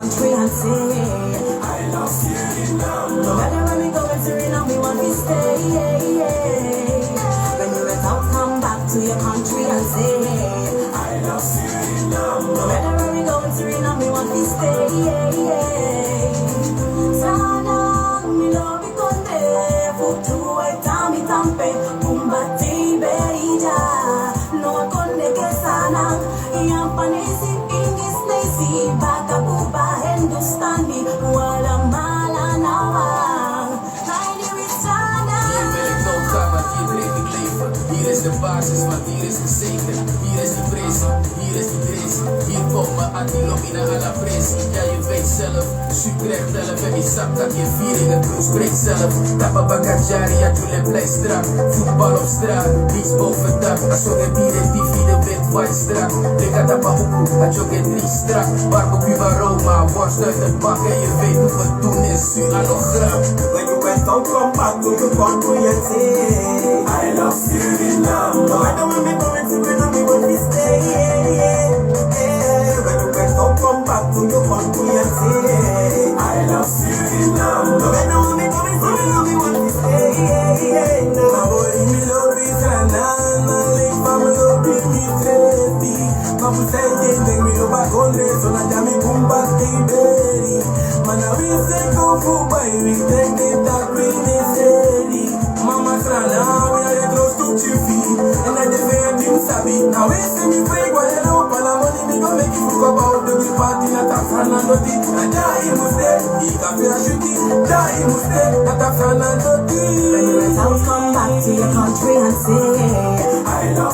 country and say, I love Suriname. No matter where we go in Suriname, we want to stay. When you went out, come back to your country and say, I love Suriname. No matter where we go in Suriname, we want to stay. Sana, mi love it on there. Futu, I tami tampe, kumbati berija. No, I couldn't get sana. Yampanesi, English, Nacy, Bakabuba, Hindustani, Wala Mala Nawa. Hier is de basis, want hier is de zegen. Hier is die pressie, hier is die pressie. Hier komen antilomina à la pressie. Ja, je weet zelf, Utrecht zelf en die zak dat je viering het bloed spreekt zelf. Tappa bagajari, ja, jullie blij strak. Voetbal op straat, niets boven dak. Alsof je bier en TV de wit white strak. Lika tappa hoekoe, alsof je drie strak. Barbecue aroma, worst uit het bak en je weet hoe we doen is Suanogram. When you went out, come back to your country and say, I love Suriname. No matter when we come in Suriname, we want to stay. When you went out, come back to your country and say, I love Suriname. No matter when we come in Suriname, we want to stay. My boy, me love is Ranan, my link, my love is me trendy. Come say, make me go back on this, so I me come back to Berry. Man, I will say go for by we take it that we necessary. Mama Krana, we are close to Chiffy, and I just say I'm in Sabi. Now we see me break while I know Palamoni, me go make you look about the big party, not a Fernando T. And die must stay, he can feel a shooty, die must stay, not a Fernando T. When you went out, come back to your country and say, I love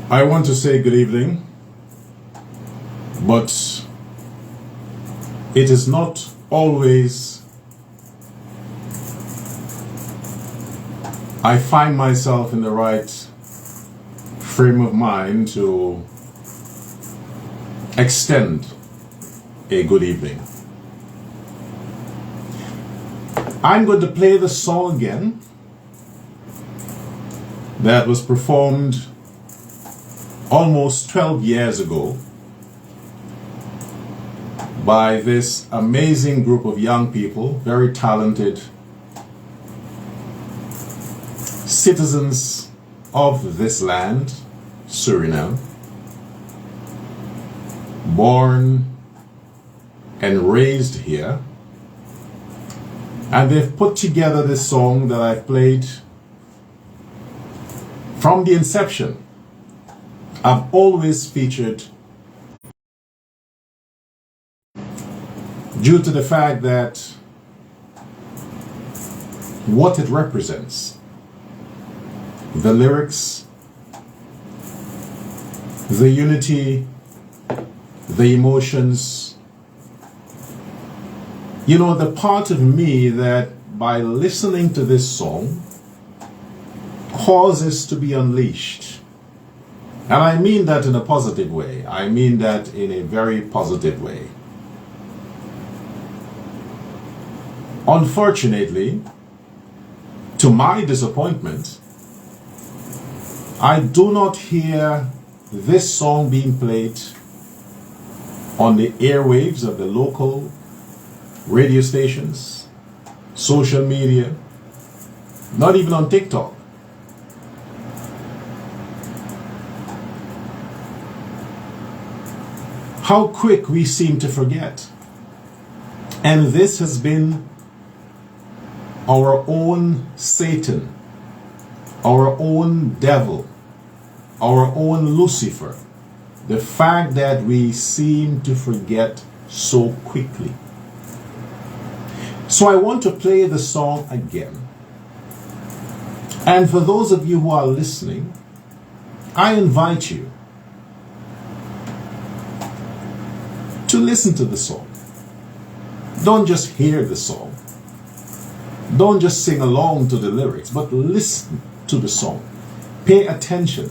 I want to say good evening, but it is not always I find myself in the right frame of mind to extend a good evening. I'm going to play the song again that was performed almost 12 years ago by this amazing group of young people, very talented citizens of this land, Suriname, born and raised here. And they've put together this song that I've played from the inception. I've always featured due to the fact that what it represents, the lyrics, the unity, the emotions, you know, the part of me that by listening to this song causes to be unleashed. And I mean that in a positive way. I mean that in a very positive way. Unfortunately, to my disappointment, I do not hear this song being played on the airwaves of the local radio stations, social media, not even on TikTok. How quick we seem to forget. And this has been our own Satan, our own devil, our own Lucifer. The fact that we seem to forget so quickly. So I want to play the song again. And for those of you who are listening, I invite you to listen to the song. Don't just hear the song. Don't just sing along to the lyrics, but listen to the song. Pay attention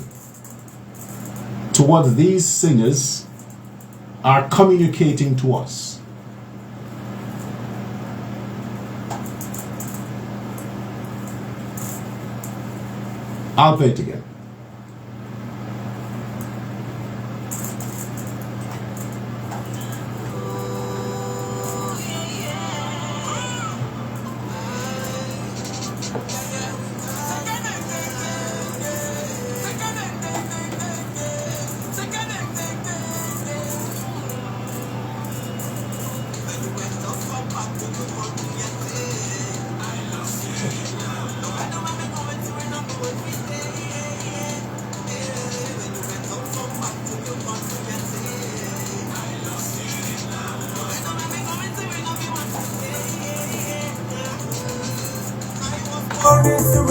to what these singers are communicating to us. I'll play it again.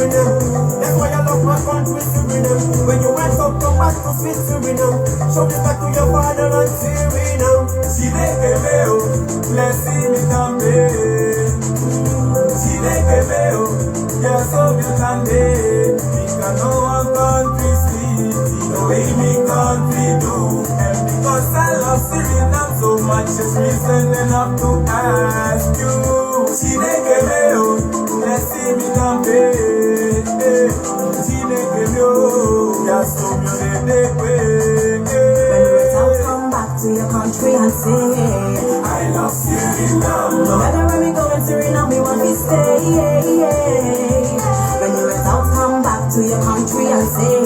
That's why I love my country, Suriname. When you went up, come back to sweet Suriname. Show this back to your father and Suriname. Chile veo, blessing me también. Chile veo, ya so you también. Because no one country sweet, the way me country do. And because I love Suriname so much, it's reason enough to ask you. Chile veo, blessing me también. Come back to your country and say, I love Suriname. no matter where we go in Suriname, we want to stay. When you out, come back to your country and say,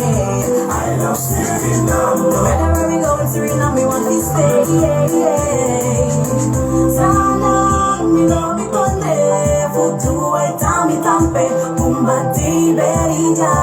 I love Suriname. no matter where we go in Suriname, we want to stay. Sana, mi no mi konde, futu etami tampe, kumbati berija,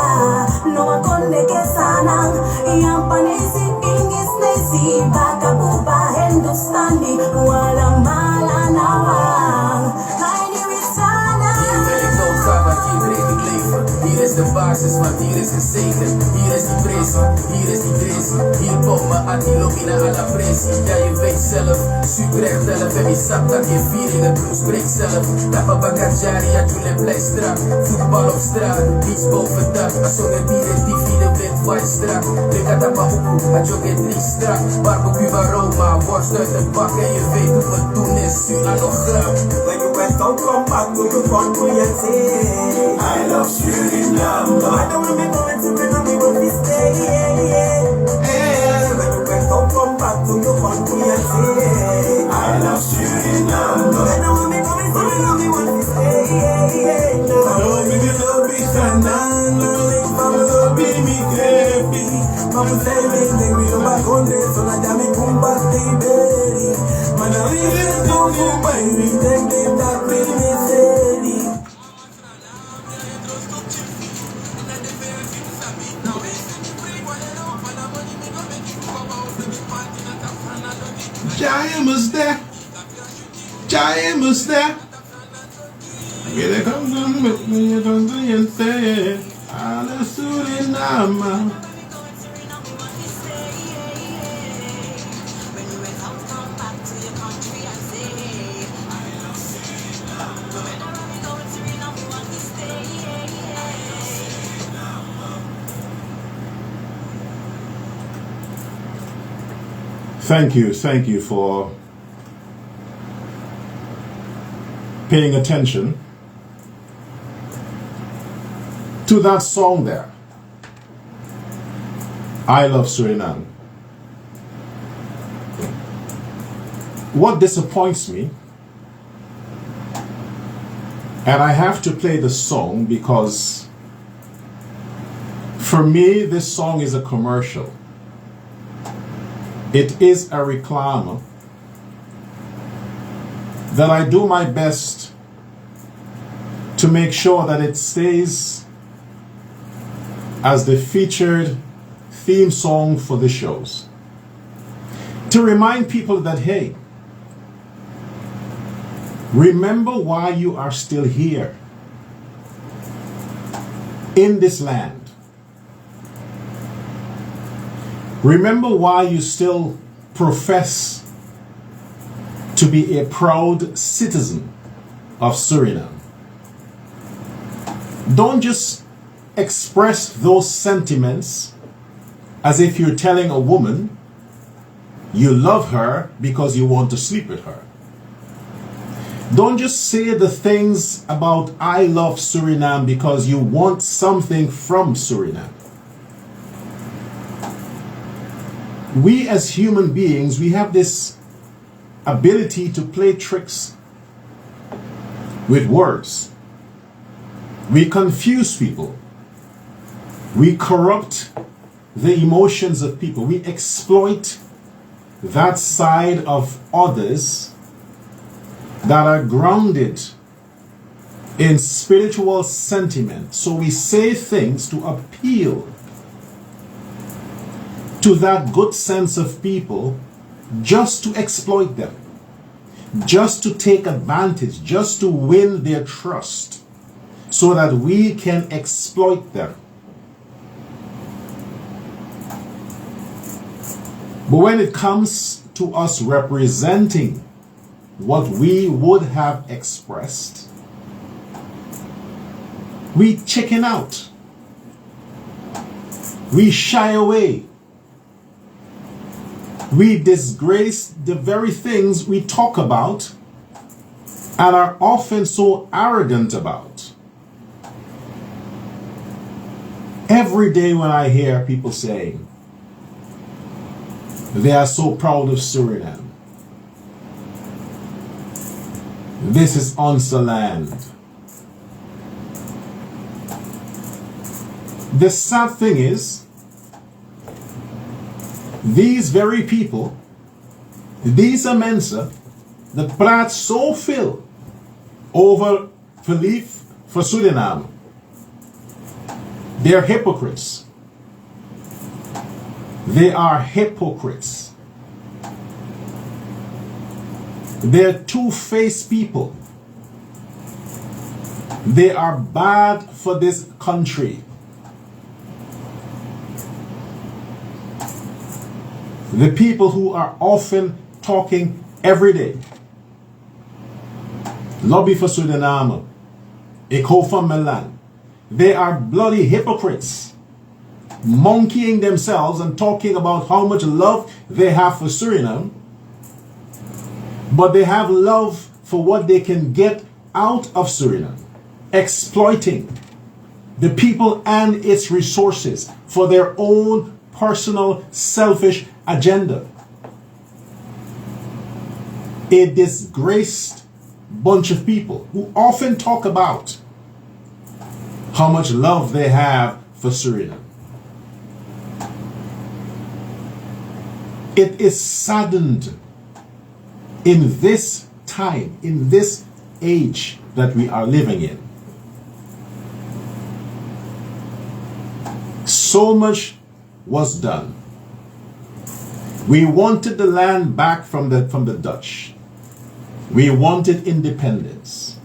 no akonde ke sana, yampanesi ingis nesi, bakabuba Hindustani, wala mala nawang, kaini wisana. Wil ik doodgaan, maar hier breed ik leven. Hier is de basis, want hier is gezeten. Hier is die pressie, hier is die dressie. Hier komt me antilopina à la pressie. Ja, je weet zelf, Utrecht zelf. En die sap dat je viering, het bloed spreekt zelf. Tapa Bakajari, ja, Jules Pleistrak. Voetbal op straat, iets boven dak. Azongen dieren, die vierde wind, white strak. Drink at tapa hoekoe, het jog in drie strak. Barbecue aroma, worst uit de bak. En je weet hoe we doen is, Suanogram. When you went out, come back to your country and say, I love Suriname. No matter where we go in Suriname, we want to stay. When you went out, come back to your country and say, I love Suriname. No matter where we go in Suriname, we want to stay. Love me, love me, Sanan, love me, Grepi. Vamos a ver, we don't back on this, so I damn it, come back, baby. Man, I really don't go by me, then give that really steady. Giant was there. Giant was there. Here they come with me, you don't do and say, I love Suriname. Thank you for paying attention to that song there. I love Suriname. What disappoints me, and I have to play the song because for me this song is a commercial. It is a reclame that I do my best to make sure that it stays as the featured theme song for the shows. To remind people that, hey, remember why you are still here in this land. Remember why you still profess to be a proud citizen of Suriname. Don't just express those sentiments as if you're telling a woman you love her because you want to sleep with her. Don't just say the things about I love Suriname because you want something from Suriname. We as human beings, we have this ability to play tricks with words. We confuse people. We corrupt the emotions of people. We exploit that side of others that are grounded in spiritual sentiment. So we say things to appeal to that good sense of people, just to exploit them, just to take advantage, just to win their trust, so that we can exploit them. But when it comes to us representing what we would have expressed, we chicken out. We shy away. We disgrace the very things we talk about and are often so arrogant about. Every day when I hear people saying they are so proud of Suriname, this is Onsa land. The sad thing is, these very people, these mensen, that praat zoveel over verliefd voor Suriname. They're hypocrites. They are hypocrites. They're two-faced people. They are bad for this country. The people who are often talking every day. Lobby for Suriname. Ik hou van mijn land. They are bloody hypocrites. Monkeying themselves and talking about how much love they have for Suriname. But they have love for what they can get out of Suriname. Exploiting the people and its resources for their own personal, selfish agenda. A disgraced bunch of people who often talk about how much love they have for Suriname. It is saddened in this time, in this age that we are living in. So much was done. We wanted the land back from the Dutch. We wanted independence.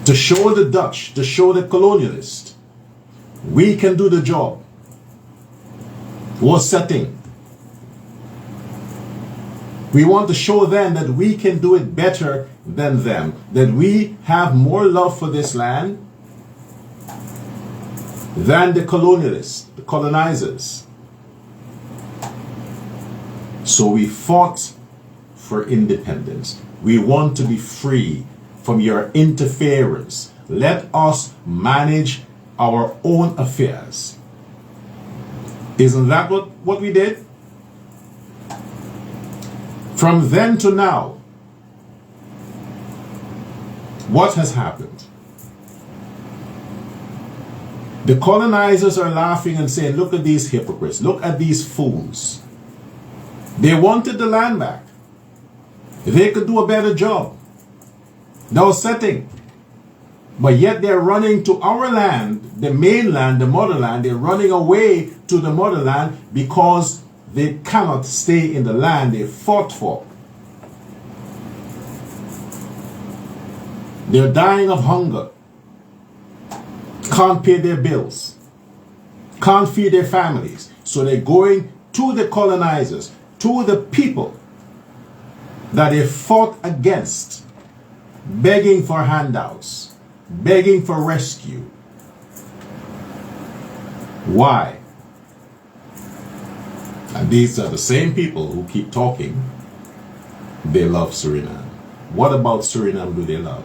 To show the Dutch, to show the colonialists, we can do the job. Was setting. We want to show them that we can do it better than them, that we have more love for this land than the colonialists, the colonizers. So we fought for independence. We want to be free from your interference. Let us manage our own affairs. Isn't that what we did? From then to now, what has happened? The colonizers are laughing and saying, look at these hypocrites, look at these fools. They wanted the land back. They could do a better job. No setting. But yet they're running to our land, the mainland, the motherland. They're running away to the motherland because they cannot stay in the land they fought for. They're dying of hunger. Can't pay their bills. Can't feed their families. So they're going to the colonizers, to the people that they fought against, begging for handouts, begging for rescue. Why? And these are the same people who keep talking they love Suriname. What about Suriname do they love?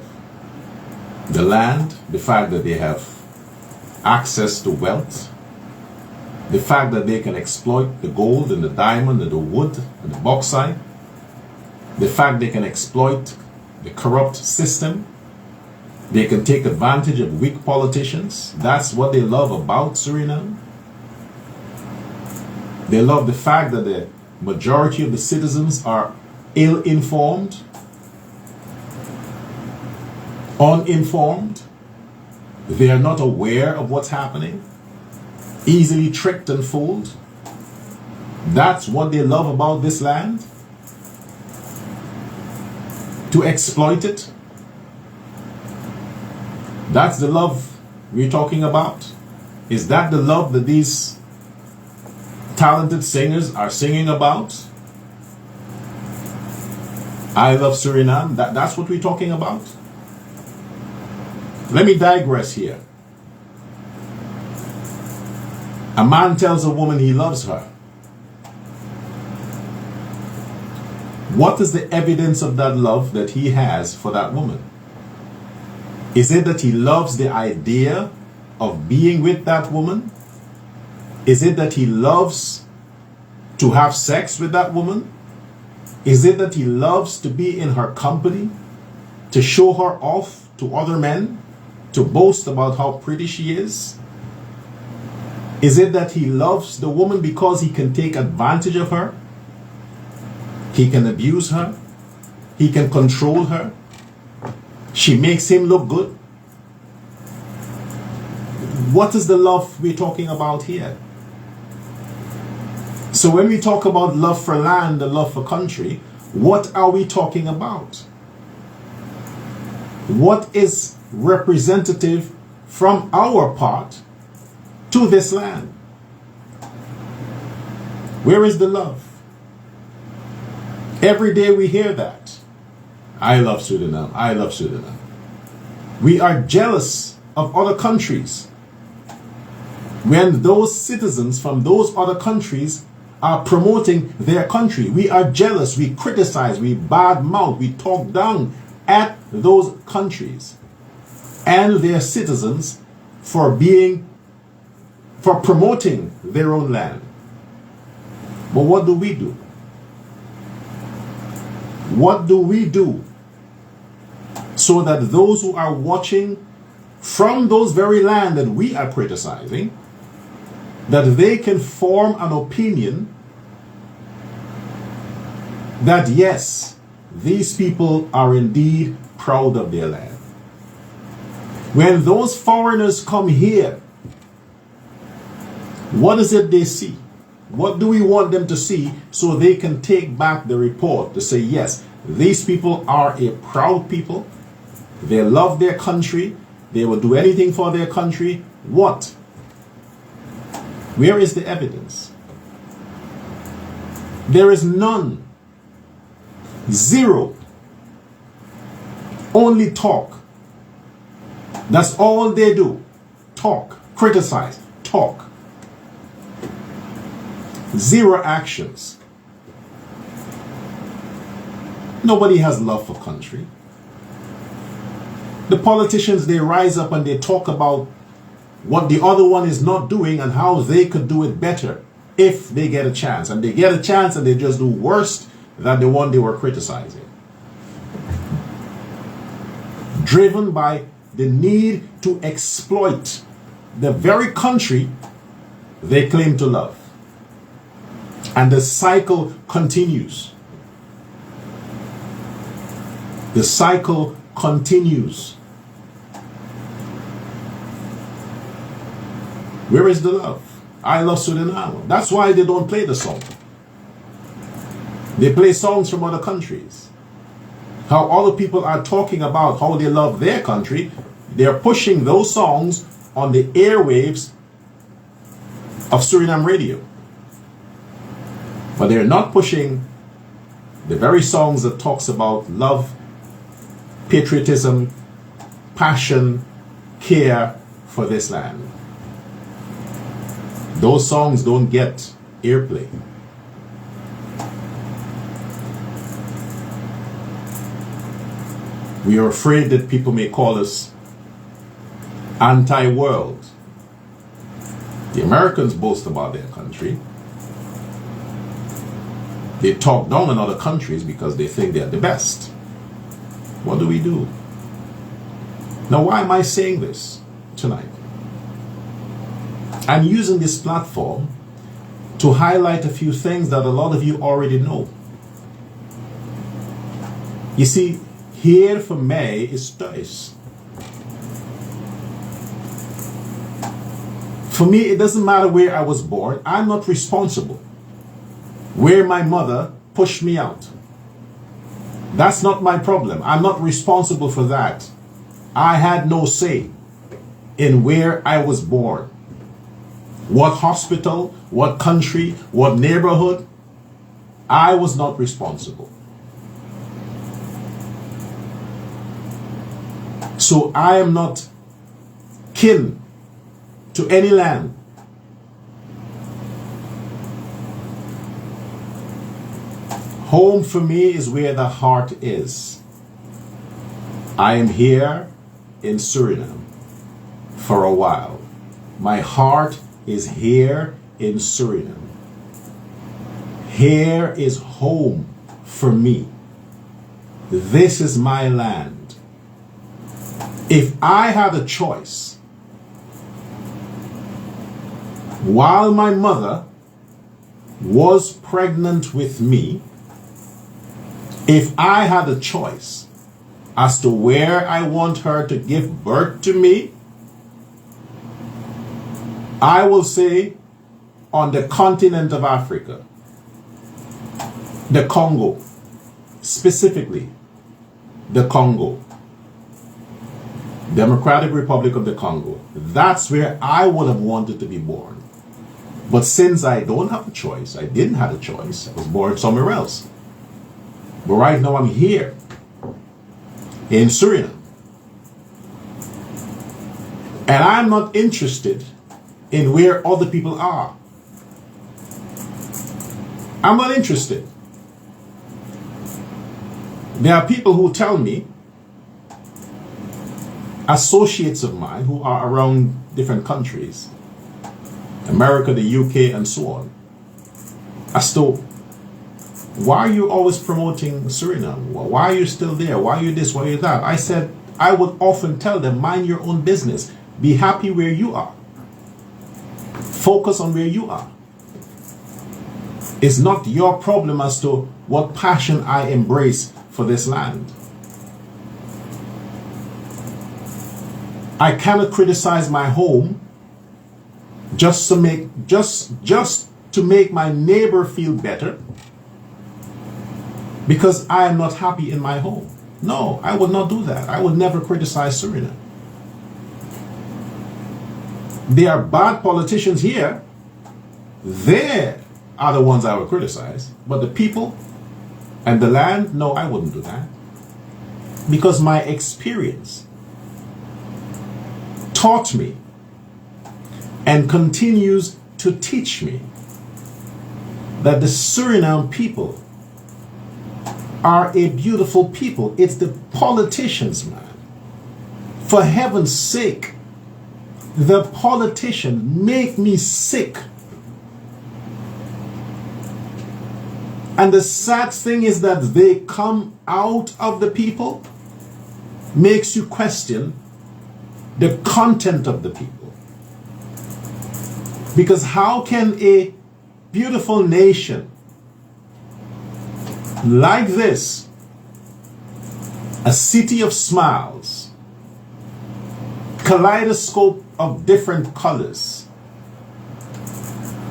The land, the fact that they have access to wealth, the fact that they can exploit the gold and the diamond and the wood and the bauxite, the fact they can exploit the corrupt system, they can take advantage of weak politicians. That's what they love about Suriname. They love the fact that the majority of the citizens are ill-informed, uninformed. They are not aware of what's happening, easily tricked and fooled. That's what they love about this land. To exploit it. That's the love we're talking about. Is that the love that these talented singers are singing about? I love Suriname. That's what we're talking about. Let me digress here. A man tells a woman he loves her. What is the evidence of that love that he has for that woman? Is it that he loves the idea of being with that woman? Is it that he loves to have sex with that woman? Is it that he loves to be in her company, to show her off to other men, to boast about how pretty she is? Is it that he loves the woman because he can take advantage of her? He can abuse her. He can control her. She makes him look good. What is the love we're talking about here? So when we talk about love for land and love for country, what are we talking about? What is representative from our part to this land? Where is the love? Every day we hear that. I love Suriname. I love Suriname. We are jealous of other countries when those citizens from those other countries are promoting their country. We are jealous. We criticize. We badmouth. We talk down at those countries and their citizens for promoting their own land. But what do we do? What do we do so that those who are watching from those very land that we are criticizing, that they can form an opinion that yes, these people are indeed proud of their land. When those foreigners come here, what is it they see? What do we want them to see so they can take back the report to say, yes, these people are a proud people. They love their country. They will do anything for their country. What? Where is the evidence? There is none. Zero. Only talk. That's all they do. Talk. Criticize. Talk. Zero actions. Nobody has love for country. The politicians, they rise up and they talk about what the other one is not doing and how they could do it better if they get a chance. And they get a chance and they just do worse than the one they were criticizing. Driven by the need to exploit the very country they claim to love. And the cycle continues. The cycle continues. Where is the love? I love Suriname. That's why they don't play the song. They play songs from other countries. How other people are talking about how they love their country. They're pushing those songs on the airwaves of Suriname radio. But they're not pushing the very songs that talks about love, patriotism, passion, care for this land. Those songs don't get airplay. We are afraid that people may call us anti-world. The Americans boast about their country. They talk down on other countries because they think they're the best. What do we do? Now, why am I saying this tonight? I'm using this platform to highlight a few things that a lot of you already know. You see, hier voor mij is thuis. For me, it doesn't matter where I was born. I'm not responsible. Where my mother pushed me out. That's not my problem. I'm not responsible for that. I had no say in where I was born. What hospital, what country, what neighborhood. I was not responsible. So I am not kin to any land. Home for me is where the heart is. I am here in Suriname for a while. My heart is here in Suriname. Here is home for me. This is my land. If I had a choice, while my mother was pregnant with me, if I had a choice as to where I want her to give birth to me, I will say on the continent of Africa, the Congo, specifically the Congo, Democratic Republic of the Congo. That's where I would have wanted to be born. But since I don't have a choice, I didn't have a choice, I was born somewhere else. But right now I'm here in Suriname. And I'm not interested in where other people are. I'm not interested. There are people who tell me, associates of mine who are around different countries, America, the UK, and so on, as to why are you always promoting Suriname? Why are you still there? Why are you this? Why are you that? I said, I would often tell them, mind your own business. Be happy where you are. Focus on where you are. It's not your problem as to what passion I embrace for this land. I cannot criticize my home just to make my neighbor feel better because I am not happy in my home. No, I would not do that. I would never criticize Suriname. There are bad politicians here. They are the ones I would criticize. But the people and the land, no, I wouldn't do that. Because my experience taught me and continues to teach me that the Suriname people are a beautiful people. It's the politicians, man. For heaven's sake, the politicians make me sick. And the sad thing is that they come out of the people, makes you question the content of the people. Because how can a beautiful nation like this, a city of smiles, kaleidoscope of different colors,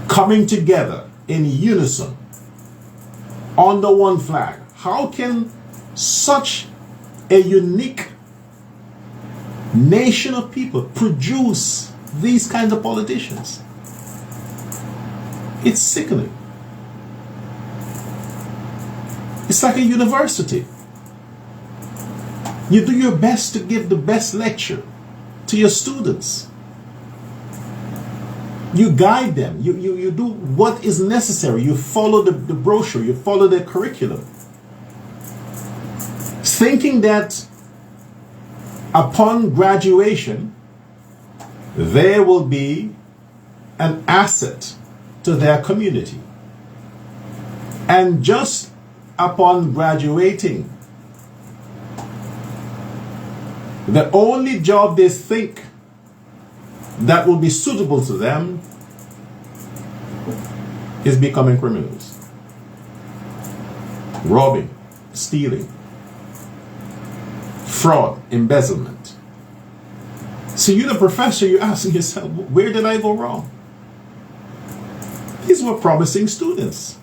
coming together in unison under one flag, how can such a unique nation of people produce these kinds of politicians? It's sickening. It's like a university. You do your best to give the best lecture to your students. You guide them. You do what is necessary. You follow the brochure. You follow the curriculum. Thinking that Upon graduation, they will be an asset to their community. And just upon graduating, the only job they think that will be suitable to them is becoming criminals. Robbing, stealing, fraud, embezzlement. So you're the professor, you're asking yourself, where did I go wrong? These were promising students.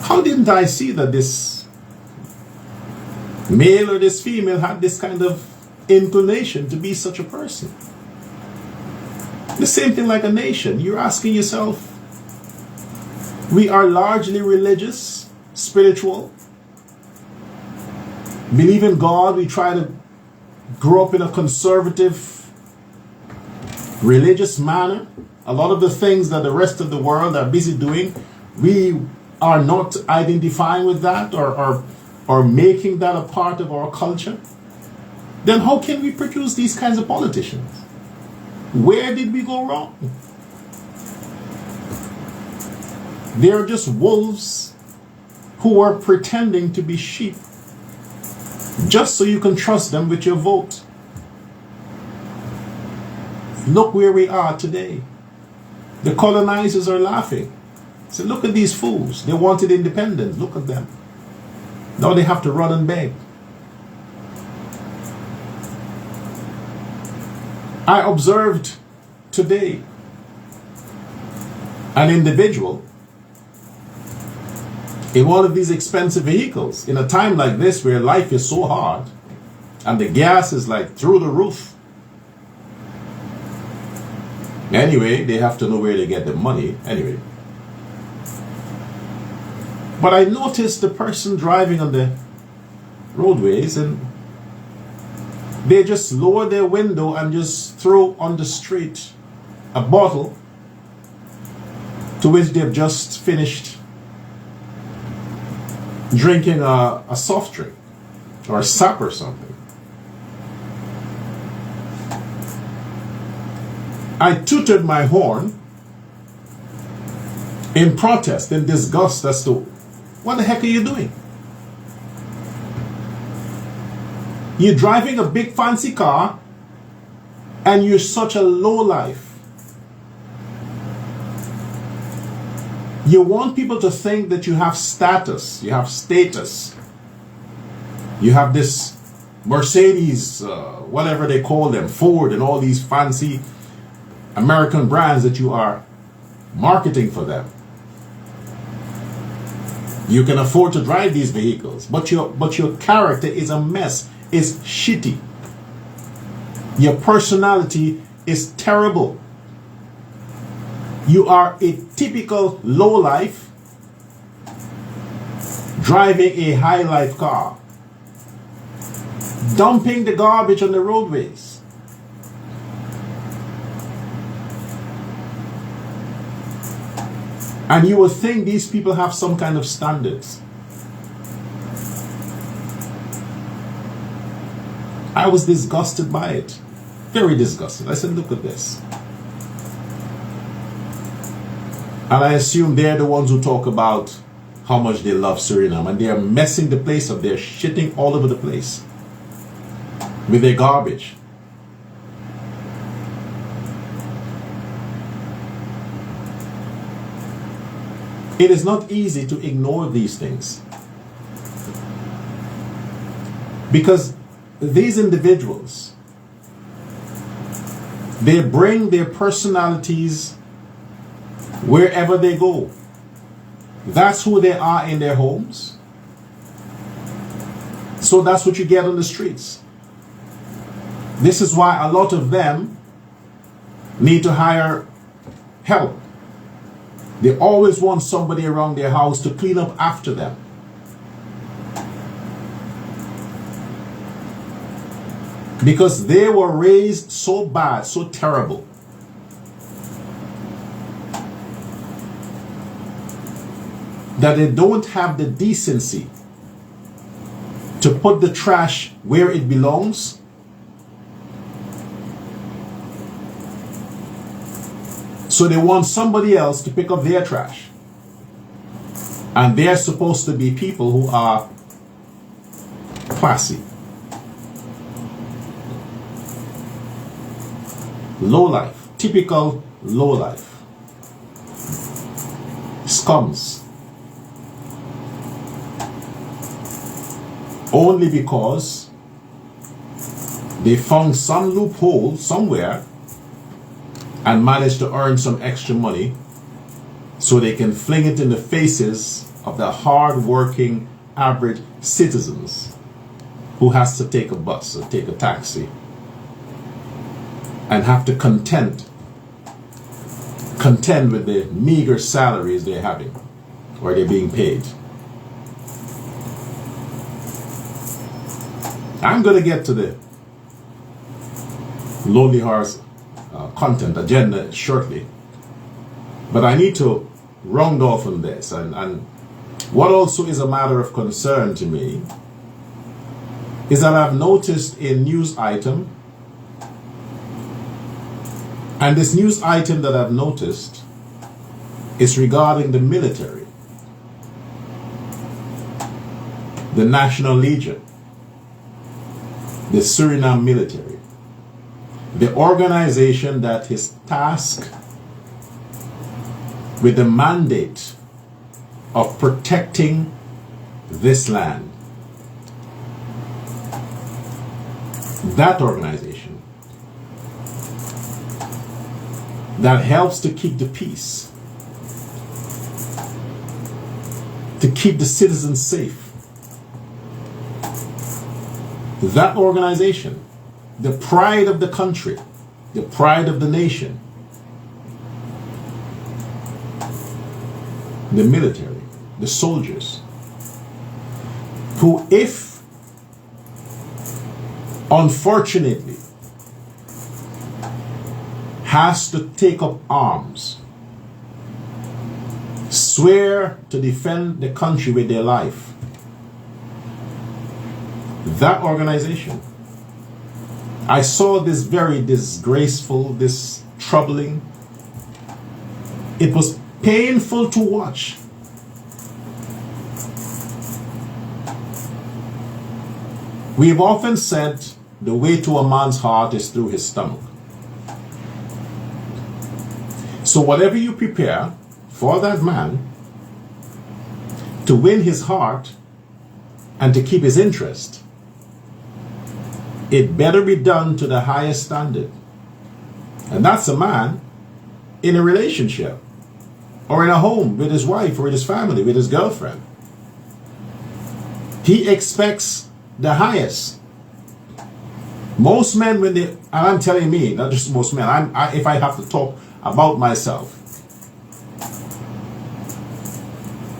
How didn't I see that this male or this female had this kind of inclination to be such a person? The same thing like a nation. You're asking yourself, we are largely religious, spiritual, believe in God. We try to grow up in a conservative, religious manner. A lot of the things that the rest of the world are busy doing, we are not identifying with that or making that a part of our culture. Then how can we produce these kinds of politicians? Where did we go wrong? They're just wolves who are pretending to be sheep just so you can trust them with your vote. Look where we are today. The colonizers are laughing. Say, look at these fools. They wanted independence. Look at them. Now they have to run and beg. I observed today an individual in one of these expensive vehicles in a time like this where life is so hard and the gas is like through the roof. Anyway, they have to know where they get the money. Anyway. But I noticed the person driving on the roadways and they just lower their window and just throw on the street a bottle to which they've just finished drinking a soft drink or a sap or something. I tooted my horn in protest, in disgust as to what the heck are you doing? You're driving a big fancy car and you're such a lowlife. You want people to think that you have status, you have status. You have this Mercedes, whatever they call them, Ford and all these fancy American brands that you are marketing for them. You can afford to drive these vehicles, but your character is a mess, is shitty. Your personality is terrible. You are a typical lowlife driving a high life car, dumping the garbage on the roadways. And you will think these people have some kind of standards. I was disgusted by it. Very disgusted. I said, look at this. And I assume they're the ones who talk about how much they love Suriname. And they are messing the place up. They're shitting all over the place with their garbage. It is not easy to ignore these things. Because these individuals, they bring their personalities wherever they go. That's who they are in their homes. So that's what you get on the streets. This is why a lot of them need to hire help. They always want somebody around their house to clean up after them. Because they were raised so bad, so terrible. That they don't have the decency to put the trash where it belongs So they want somebody else to pick up their trash. And they're supposed to be people who are classy. Low life. Typical low life. Scums. Only because they found some loophole somewhere and managed to earn some extra money so they can fling it in the faces of the hard-working average citizens who has to take a bus or take a taxi and have to contend with the meager salaries they're having or they're being paid. I'm going to get to the Lonely Hearts content agenda shortly, but I need to round off on this, and what also is a matter of concern to me is that I've noticed a news item, and this news item that I've noticed is regarding the military, the National Legion, the Suriname military, the organization that is tasked with the mandate of protecting this land. That organization that helps to keep the peace, to keep the citizens safe. That organization, the pride of the country, the pride of the nation, the military, the soldiers, who, if unfortunately has to take up arms, swear to defend the country with their life, that organization, I saw this very disgraceful, this troubling. It was painful to watch. We've often said the way to a man's heart is through his stomach. So whatever you prepare for that man to win his heart and to keep his interest, it better be done to the highest standard. And that's a man in a relationship or in a home with his wife or with his family, with his girlfriend. He expects the highest. Most men, when they, and I'm telling me, not just most men, if I have to talk about myself,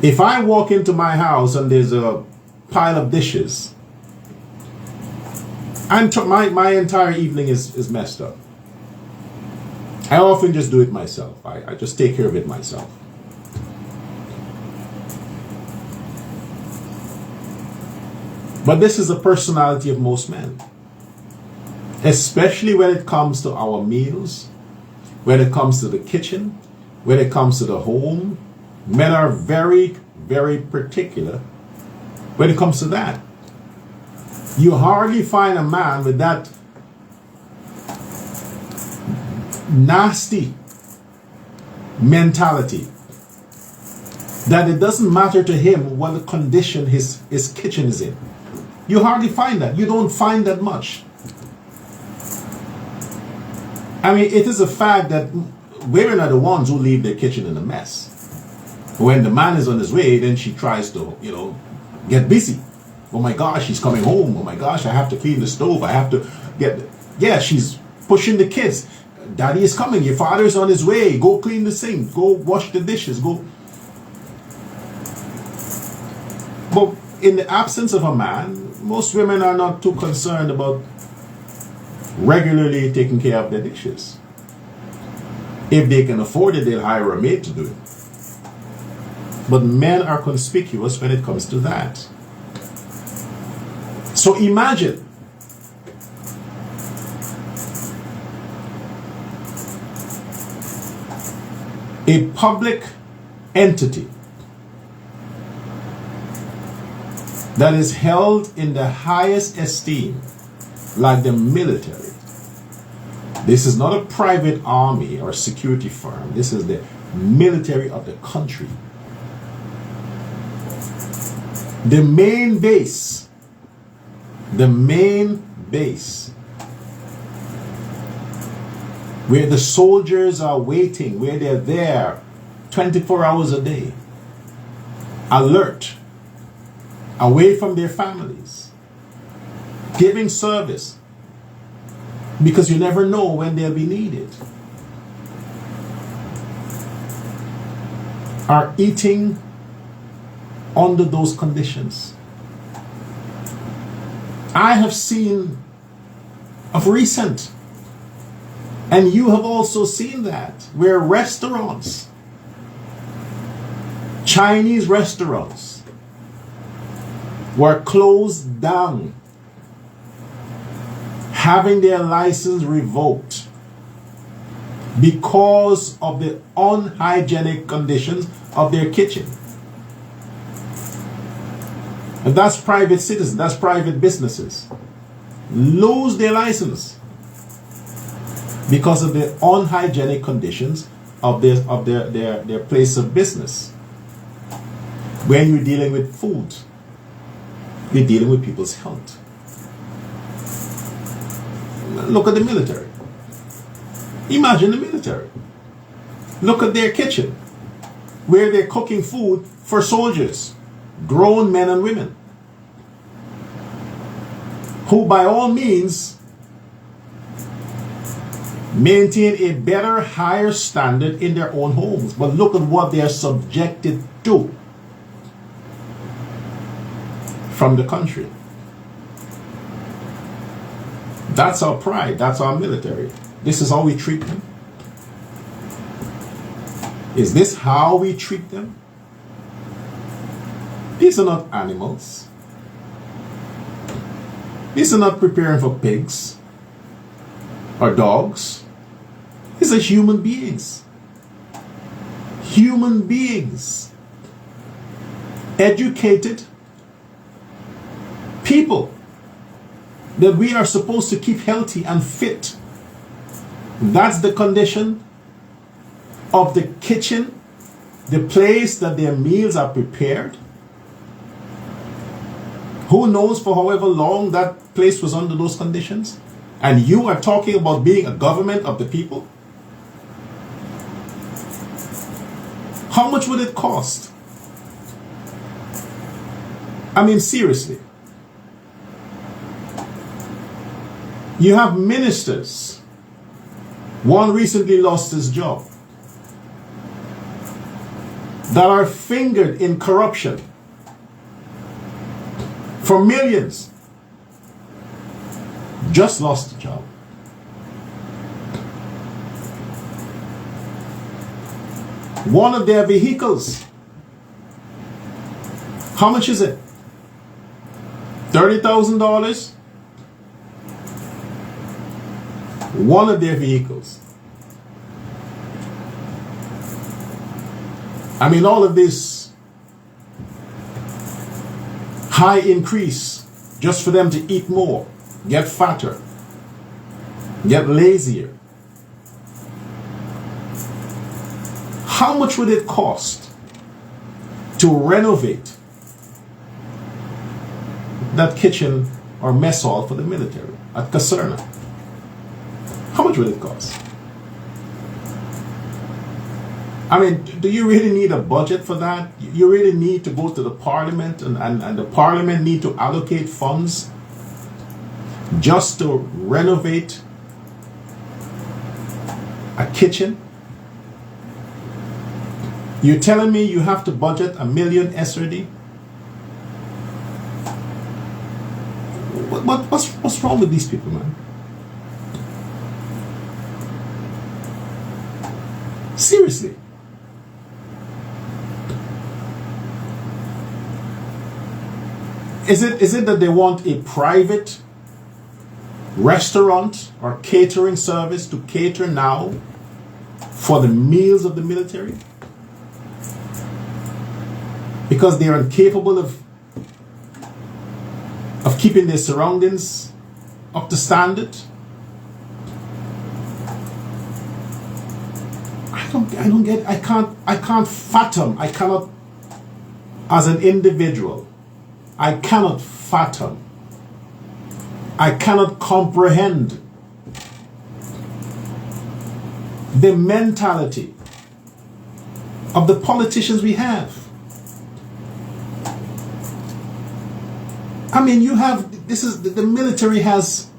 if I walk into my house and there's a pile of dishes, my entire evening is messed up. I often just do it myself. I just take care of it myself. But this is the personality of most men. Especially when it comes to our meals, when it comes to the kitchen, when it comes to the home. Men are very, very particular when it comes to that. You hardly find a man with that nasty mentality that it doesn't matter to him what the condition his kitchen is in. You hardly find that. You don't find that much. I mean, it is a fact that women are the ones who leave their kitchen in a mess. When the man is on his way, then she tries to, get busy. Oh my gosh, he's coming home. Oh my gosh, I have to clean the stove. I have to she's pushing the kids. Daddy is coming. Your father is on his way. Go clean the sink. Go wash the dishes. Go. But in the absence of a man, most women are not too concerned about regularly taking care of their dishes. If they can afford it, they'll hire a maid to do it. But men are conspicuous when it comes to that. So imagine a public entity that is held in the highest esteem, like the military. This is not a private army or a security firm. This is the military of the country. The main base, where the soldiers are waiting, where they're there 24 hours a day, alert, away from their families, giving service, because you never know when they'll be needed, are eating under those conditions. I have seen of recent, and you have also seen that, where restaurants, Chinese restaurants, were closed down, having their license revoked because of the unhygienic conditions of their kitchen. And that's private citizens, that's private businesses, lose their license because of the unhygienic conditions of their place of business. When you're dealing with food, you're dealing with people's health. Look at the military. Imagine the military. Look at their kitchen, where they're cooking food for soldiers, grown men and women, who by all means maintain a better, higher standard in their own homes. But look at what they are subjected to from the country. That's our pride. That's our military. This is how we treat them. Is this how we treat them? These are not animals. These are not preparing for pigs or dogs. These are human beings. Human beings. Educated people that we are supposed to keep healthy and fit. That's the condition of the kitchen, the place that their meals are prepared. Who knows for however long that place was under those conditions? And you are talking about being a government of the people? How much would it cost? I mean, seriously. You have ministers. One recently lost his job, that are fingered in corruption for millions. Just lost a job. One of their vehicles, how much is it? $30,000? One of their vehicles. I mean, all of this high increase just for them to eat more, get fatter, get lazier. How much would it cost to renovate that kitchen or mess hall for the military at Caserna? How much would it cost? I mean, do you really need a budget for that? You really need to go to the parliament and the parliament need to allocate funds just to renovate a kitchen? You're telling me you have to budget $1 million SRD? What's wrong with these people, man? Seriously. Is it that they want a private restaurant or catering service to cater now for the meals of the military? Because they are incapable of keeping their surroundings up to standard? I don't get, I can't fathom, I cannot, as an individual, I cannot fathom, I cannot comprehend the mentality of the politicians we have. I mean, you have, the military has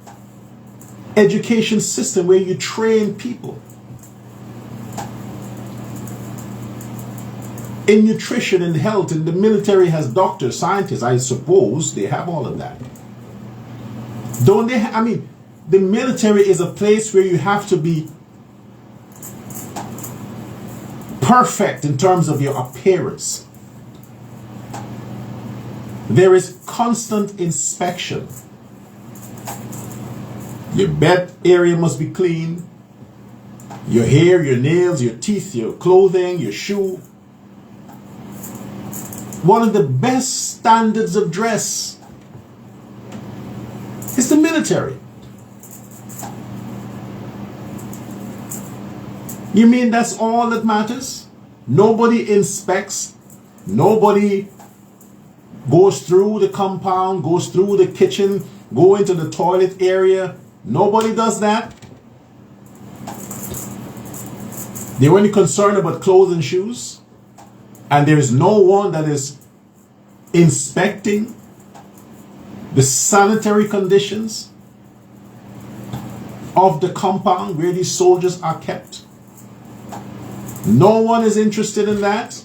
education system where you train people in nutrition and health, and the military has doctors, scientists. I suppose they have all of that. Don't they? I mean, the military is a place where you have to be perfect in terms of your appearance. There is constant inspection. Your bed area must be clean. Your hair, your nails, your teeth, your clothing, your shoe. One of the best standards of dress is the military. You mean that's all that matters? Nobody inspects. Nobody goes through the compound, goes through the kitchen, go into the toilet area. Nobody does that. They're only concerned about clothes and shoes. And there is no one that is inspecting the sanitary conditions of the compound where these soldiers are kept. No one is interested in that.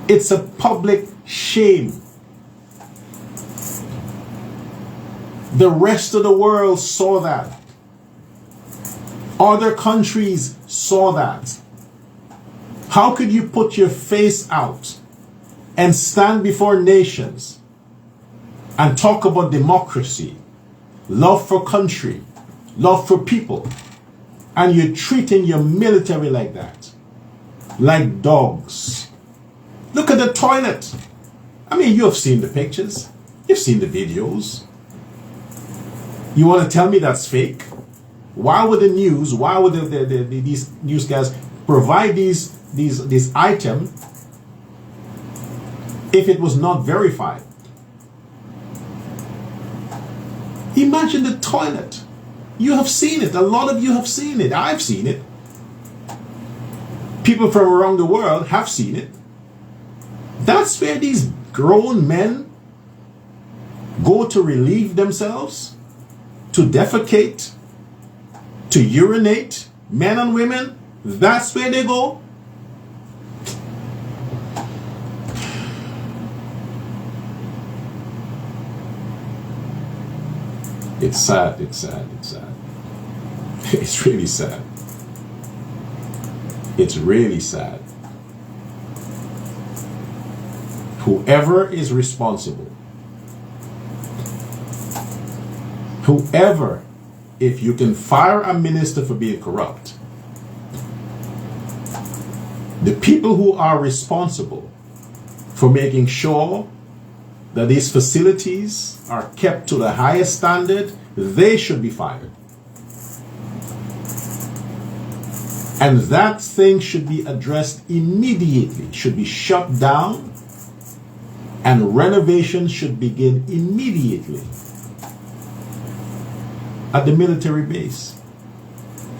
It's a public shame. The rest of the world saw that. Other countries saw that. How could you put your face out and stand before nations and talk about democracy, love for country, love for people, and you're treating your military like that? Like dogs. Look at the toilet. I mean, you have seen the pictures. You've seen the videos. You want to tell me that's fake? Why would the news, why would these news guys provide these items if it was not verified? Imagine the toilet. You have seen it. A lot of you have seen it. I've seen it. People from around the world have seen it. That's where these grown men go to relieve themselves, to defecate, to urinate, men and women. That's where they go. It's sad, it's sad, it's sad. It's really sad. It's really sad. Whoever is responsible, whoever, if you can fire a minister for being corrupt, the people who are responsible for making sure that these facilities are kept to the highest standard, they should be fired. And that thing should be addressed immediately, should be shut down, and renovation should begin immediately at the military base.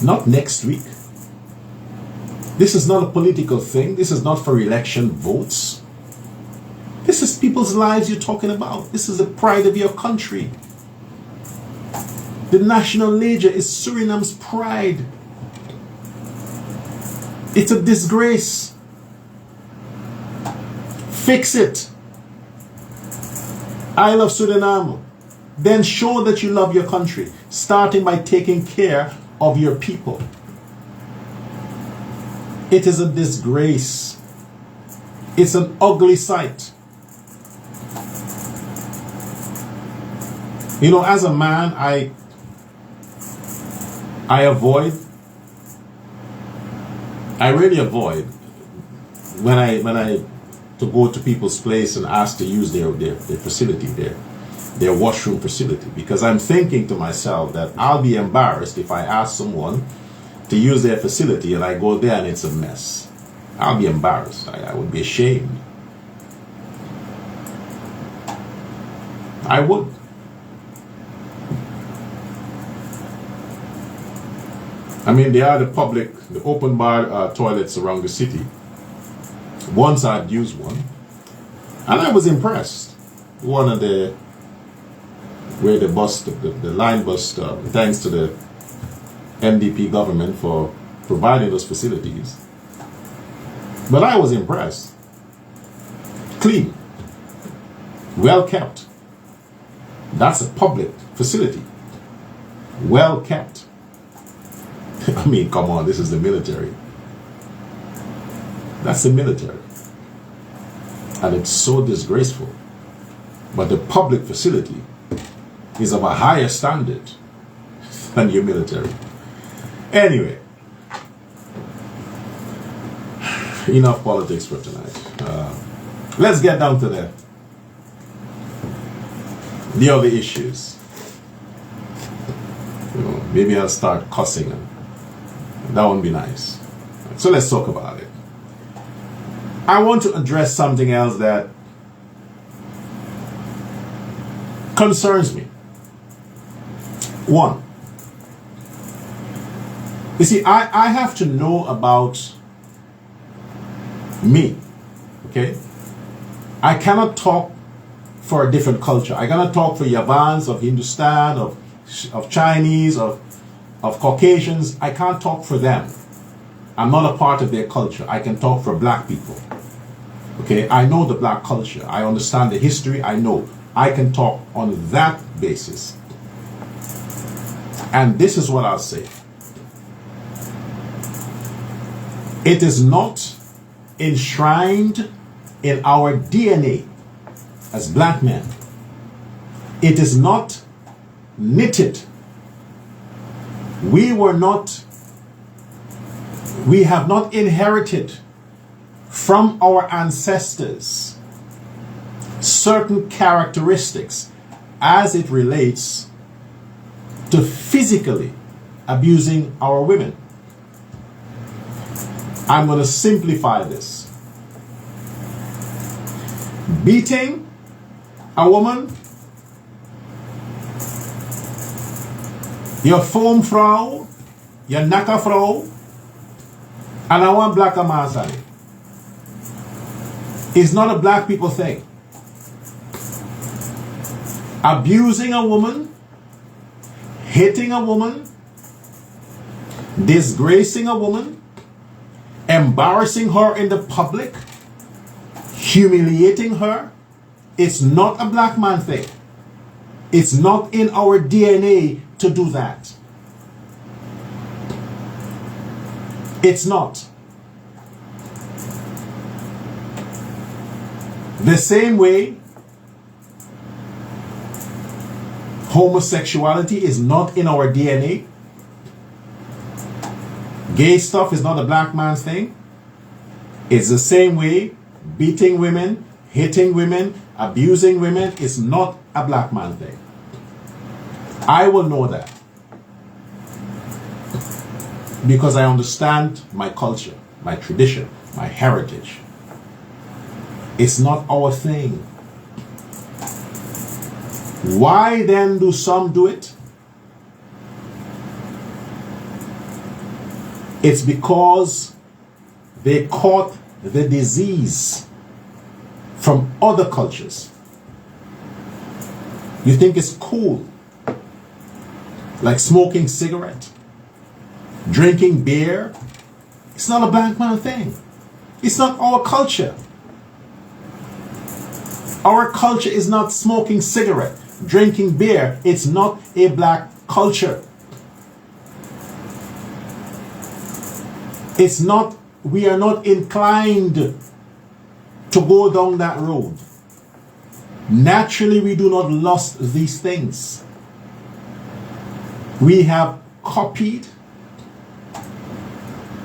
Not next week. This is not a political thing. This is not for election votes. This is people's lives you're talking about. This is the pride of your country. The National Leger is Suriname's pride. It's a disgrace. Fix it. I love Suriname. Then show that you love your country, starting by taking care of your people. It is a disgrace. It's an ugly sight. You know, as a man, I really avoid when I to go to people's place and ask to use their facility, their washroom facility, because I'm thinking to myself that I'll be embarrassed if I ask someone to use their facility and I go there and it's a mess. I'll be embarrassed. I would be ashamed. I would. I mean, there are the open bar toilets around the city. Once I'd used one, and I was impressed. One of where the line bus, thanks to the NDP government for providing those facilities. But I was impressed. Clean, well kept. That's a public facility. Well kept. I mean, come on, this is the military. That's the military. And it's so disgraceful. But the public facility is of a higher standard than your military. Anyway, enough politics for tonight. Let's get down to the other issues. Maybe I'll start cussing. That would be nice. So let's talk about it. I want to address something else that concerns me. One, you see, I have to know about me, okay? I cannot talk for a different culture. I cannot talk for Yavans of Hindustan, of Chinese, of Caucasians. I can't talk for them. I'm not a part of their culture. I can talk for black people. Okay, I know the black culture. I understand the history. I know. I can talk on that basis. And this is what I'll say. It is not enshrined in our DNA as black men. It is not knitted. We have not inherited from our ancestors certain characteristics as it relates to physically abusing our women. I'm going to simplify this. Beating a woman, your foam vrouw, your naka vrouw, and I want black man is not a black people thing. Abusing a woman, hitting a woman, disgracing a woman, embarrassing her in the public, humiliating her, it's not a black man thing. It's not in our DNA to do that. It's not. The same way homosexuality is not in our DNA. Gay stuff is not a black man's thing. It's the same way beating women, hitting women, abusing women is not a black man thing. I will know that because I understand my culture, my tradition, my heritage. It's not our thing. Why then do some do it? It's because they caught the disease from other cultures. You think it's cool, like smoking cigarette, drinking beer. It's not a black man thing. It's not our culture. Our culture is not smoking cigarette, drinking beer. It's not a black culture. It's not, we are not inclined to go down that road. Naturally, we do not lust these things. We have copied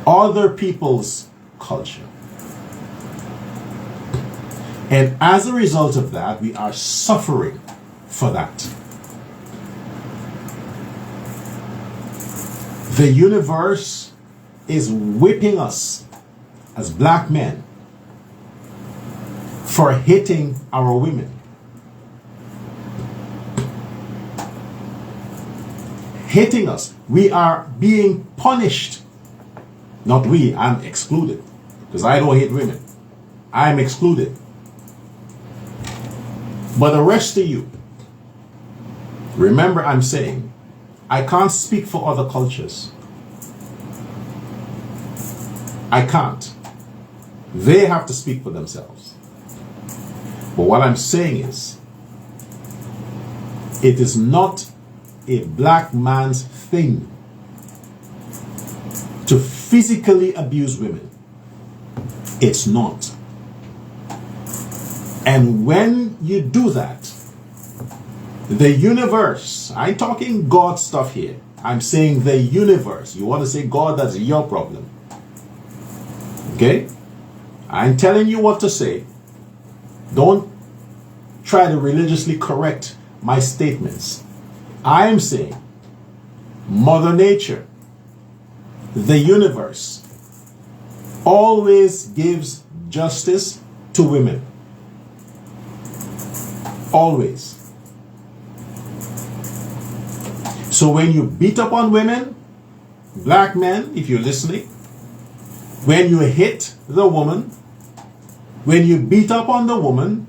other people's culture. And as a result of that, we are suffering for that. The universe is whipping us as black men for hitting our women. Hitting us. We are being punished. Not we, I'm excluded. Because I don't hit women. I'm excluded. But the rest of you, remember I'm saying, I can't speak for other cultures. I can't. They have to speak for themselves. But what I'm saying is, it is not a black man's thing to physically abuse women. It's not. And when you do that, the universe, I'm talking God stuff here. I'm saying the universe. You want to say God, that's your problem. Okay? I'm telling you what to say. Don't try to religiously correct my statements. I am saying Mother Nature, the universe, always gives justice to women. Always. So when you beat up on women, black men, if you're listening, when you hit the woman, when you beat up on the woman,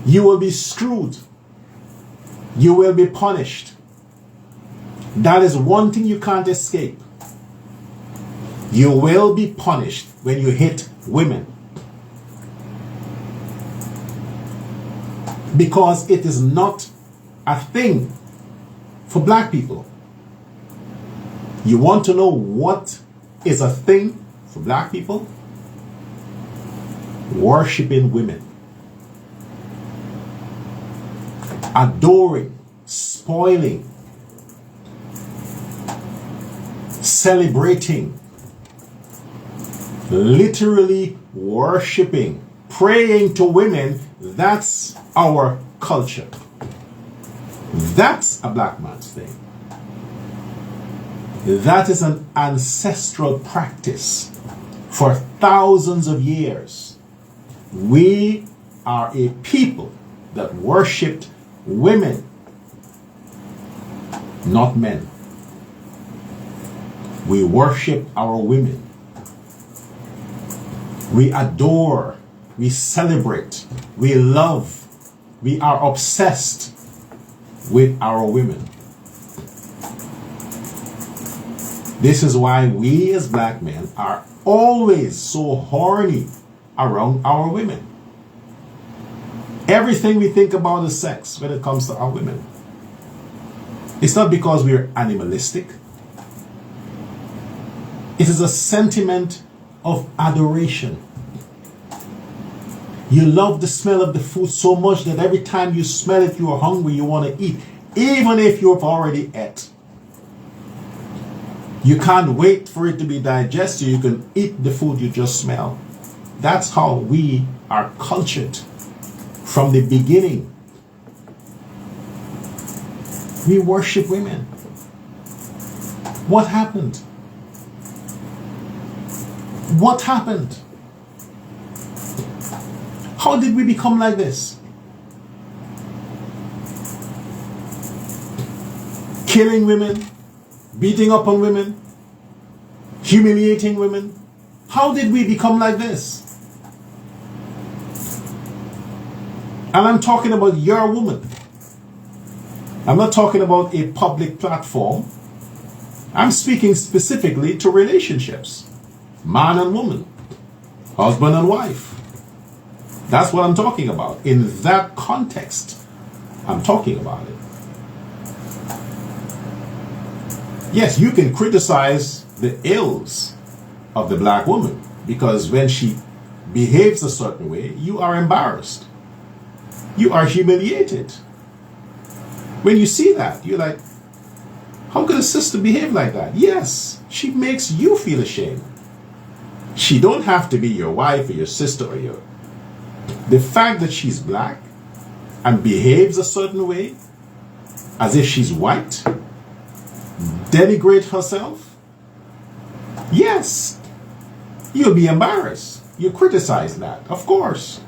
you will be screwed. You will be punished. That is one thing you can't escape. You will be punished when you hit women. Because it is not a thing for black people. You want to know what is a thing for black people? Worshipping women. Adoring, spoiling, celebrating, literally worshipping, praying to women. That's our culture. That's a black man's thing. That is an ancestral practice for thousands of years. We are a people that worshipped women, not men. We worship our women. We adore, we celebrate, we love, we are obsessed with our women. This is why we as black men are always so horny around our women. Everything we think about is sex when it comes to our women. It's not because we're animalistic. It is a sentiment of adoration. You love the smell of the food so much that every time you smell it, you are hungry, you want to eat, even if you've already ate. You can't wait for it to be digested. You can eat the food you just smell. That's how we are cultured from the beginning. We worship women. What happened? What happened? How did we become like this? Killing women, beating up on women, humiliating women. How did we become like this? And I'm talking about your woman. I'm not talking about a public platform. I'm speaking specifically to relationships. Man and woman. Husband and wife. That's what I'm talking about. In that context, I'm talking about it. Yes, you can criticize the ills of the black woman because when she behaves a certain way, you are embarrassed. You are humiliated. When you see that, you're like, How could a sister behave like that? Yes, she makes you feel ashamed. She don't have to be your wife or your sister or your... The fact that she's black and behaves a certain way, as if she's white, denigrate herself, yes, you'll be embarrassed. You criticize that, of course.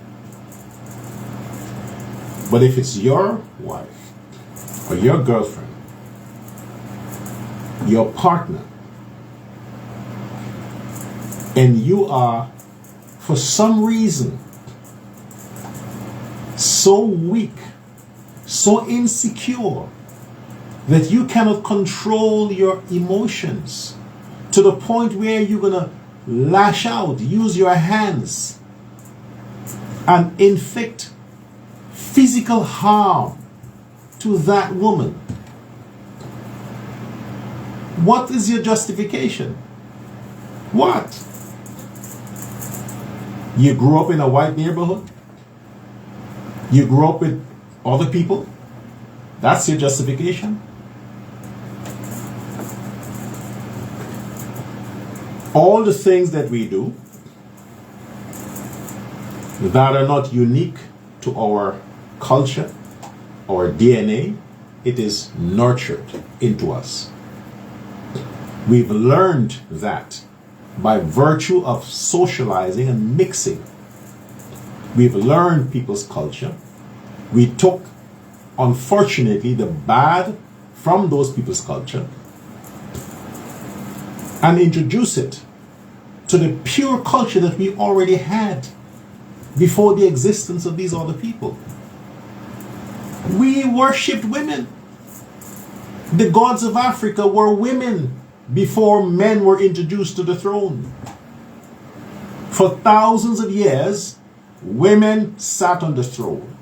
But if it's your wife or your girlfriend, your partner, and you are, for some reason, so weak, so insecure, that you cannot control your emotions to the point where you're going to lash out, use your hands, and inflict physical harm to that woman. What is your justification? What? You grew up in a white neighborhood? You grew up with other people? That's your justification? All the things that we do that are not unique to our culture, our DNA, it is nurtured into us. We've learned that by virtue of socializing and mixing. We've learned people's culture. We took, unfortunately, the bad from those people's culture and introduced it to the pure culture that we already had before the existence of these other people. We worshipped women. The gods of Africa were women before men were introduced to the throne. For thousands of years, women sat on the throne.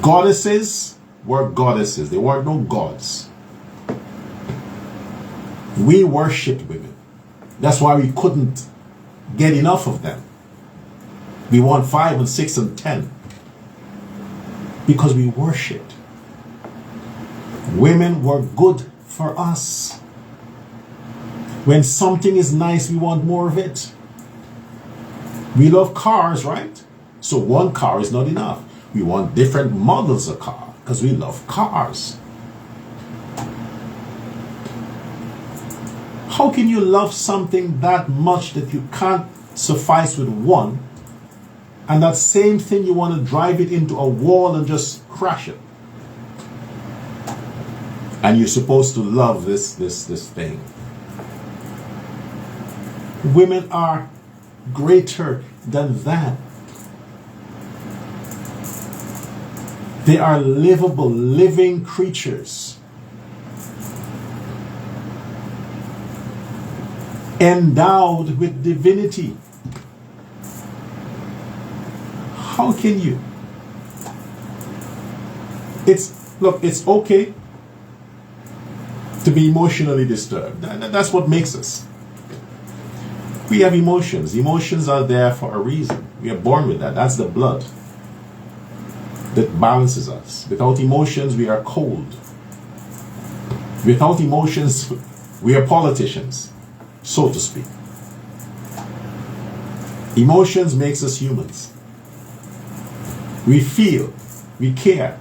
Goddesses were goddesses. There were no gods. We worshipped women. That's why we couldn't get enough of them. We want 5 and 6 and 10. Because we worshipped. Women were good for us. When something is nice, we want more of it. We love cars, right? So one car is not enough. We want different models of car because we love cars. How can you love something that much that you can't suffice with one, and that same thing you want to drive it into a wall and just crash it? And you're supposed to love this thing. Women are greater than that. They are livable, living creatures. Endowed with divinity. How can you? It's okay to be emotionally disturbed. That's what makes us. We have emotions. Emotions are there for a reason. We are born with that. That's the blood that balances us. Without emotions, we are cold. Without emotions, we are politicians, so to speak. Emotions makes us humans. We feel, we care.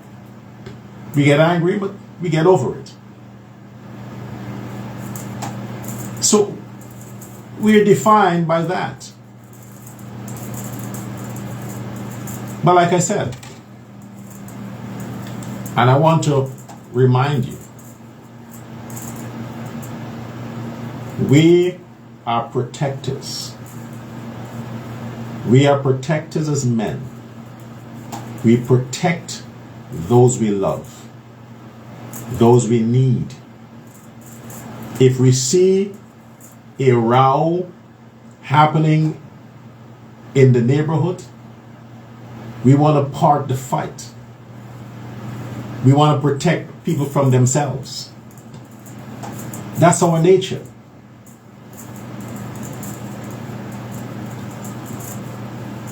We get angry, but we get over it. So, we're defined by that. But like I said, and I want to remind you, we are protectors. We are protectors as men. We protect those we love, those we need. If we see a row happening in the neighborhood, we want to part the fight. We want to protect people from themselves. That's our nature.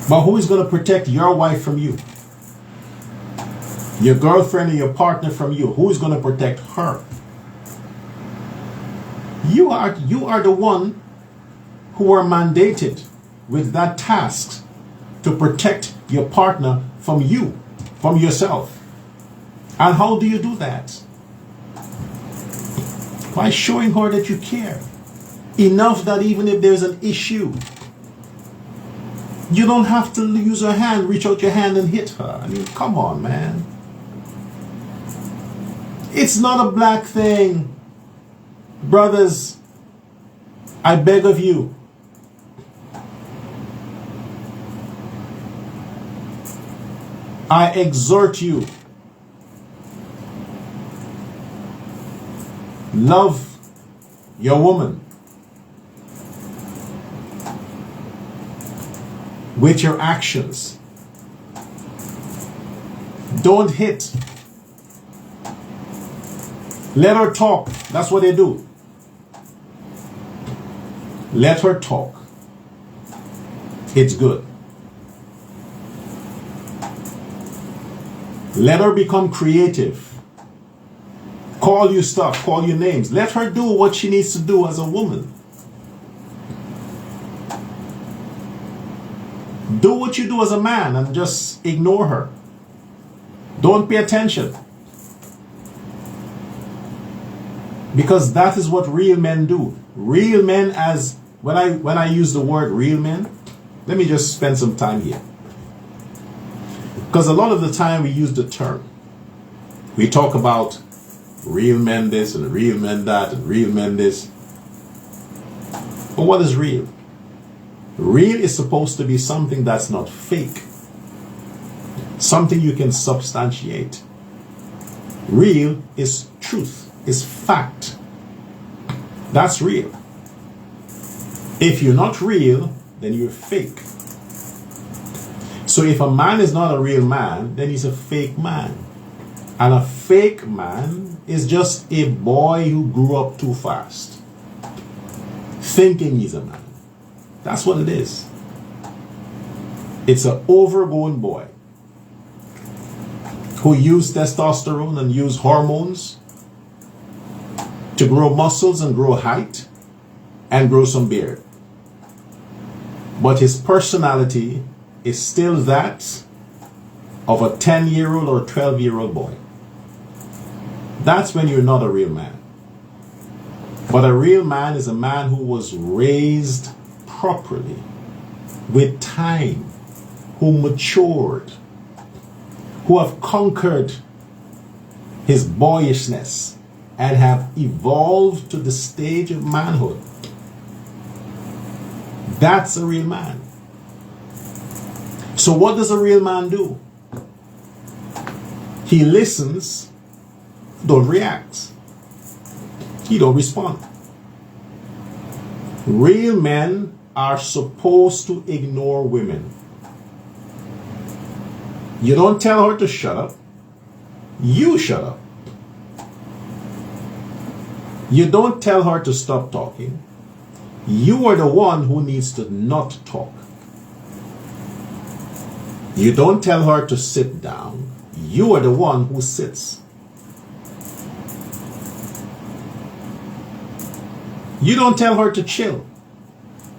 But who is going to protect your wife from you? Your girlfriend or your partner from you? Who is going to protect her? You are the one who are mandated with that task to protect your partner from you, from yourself. And how do you do that? By showing her that you care. Enough that even if there's an issue, you don't have to use your hand, reach out your hand and hit her. I mean, come on, man. It's not a black thing. Brothers, I beg of you. I exhort you. Love your woman with your actions. Don't hit. Let her talk. That's what they do. Let her talk. It's good. Let her become creative. Call you stuff, call you names. Let her do what she needs to do as a woman. Do what you do as a man and just ignore her. Don't pay attention. Because that is what real men do. Real men, as when I use the word real men, let me just spend some time here. Because a lot of the time we use the term. We talk about real men this and real men that and real men this. But what is real? Real is supposed to be something that's not fake. Something you can substantiate. Real is truth, is fact. That's real. If you're not real, then you're fake. So if a man is not a real man, then he's a fake man. And a fake man is just a boy who grew up too fast, thinking he's a man. That's what it is. It's an overgrown boy who used testosterone and used hormones to grow muscles and grow height and grow some beard. But his personality is still that of a 10-year-old or 12-year-old boy. That's when you're not a real man. But a real man is a man who was raised properly, with time, who matured, who have conquered his boyishness and have evolved to the stage of manhood. That's a real man. So what does a real man do? He listens, don't react. He don't respond. Real men are supposed to ignore women. You don't tell her to shut up. You shut up. You don't tell her to stop talking. You are the one who needs to not talk. You don't tell her to sit down. You are the one who sits. You don't tell her to chill.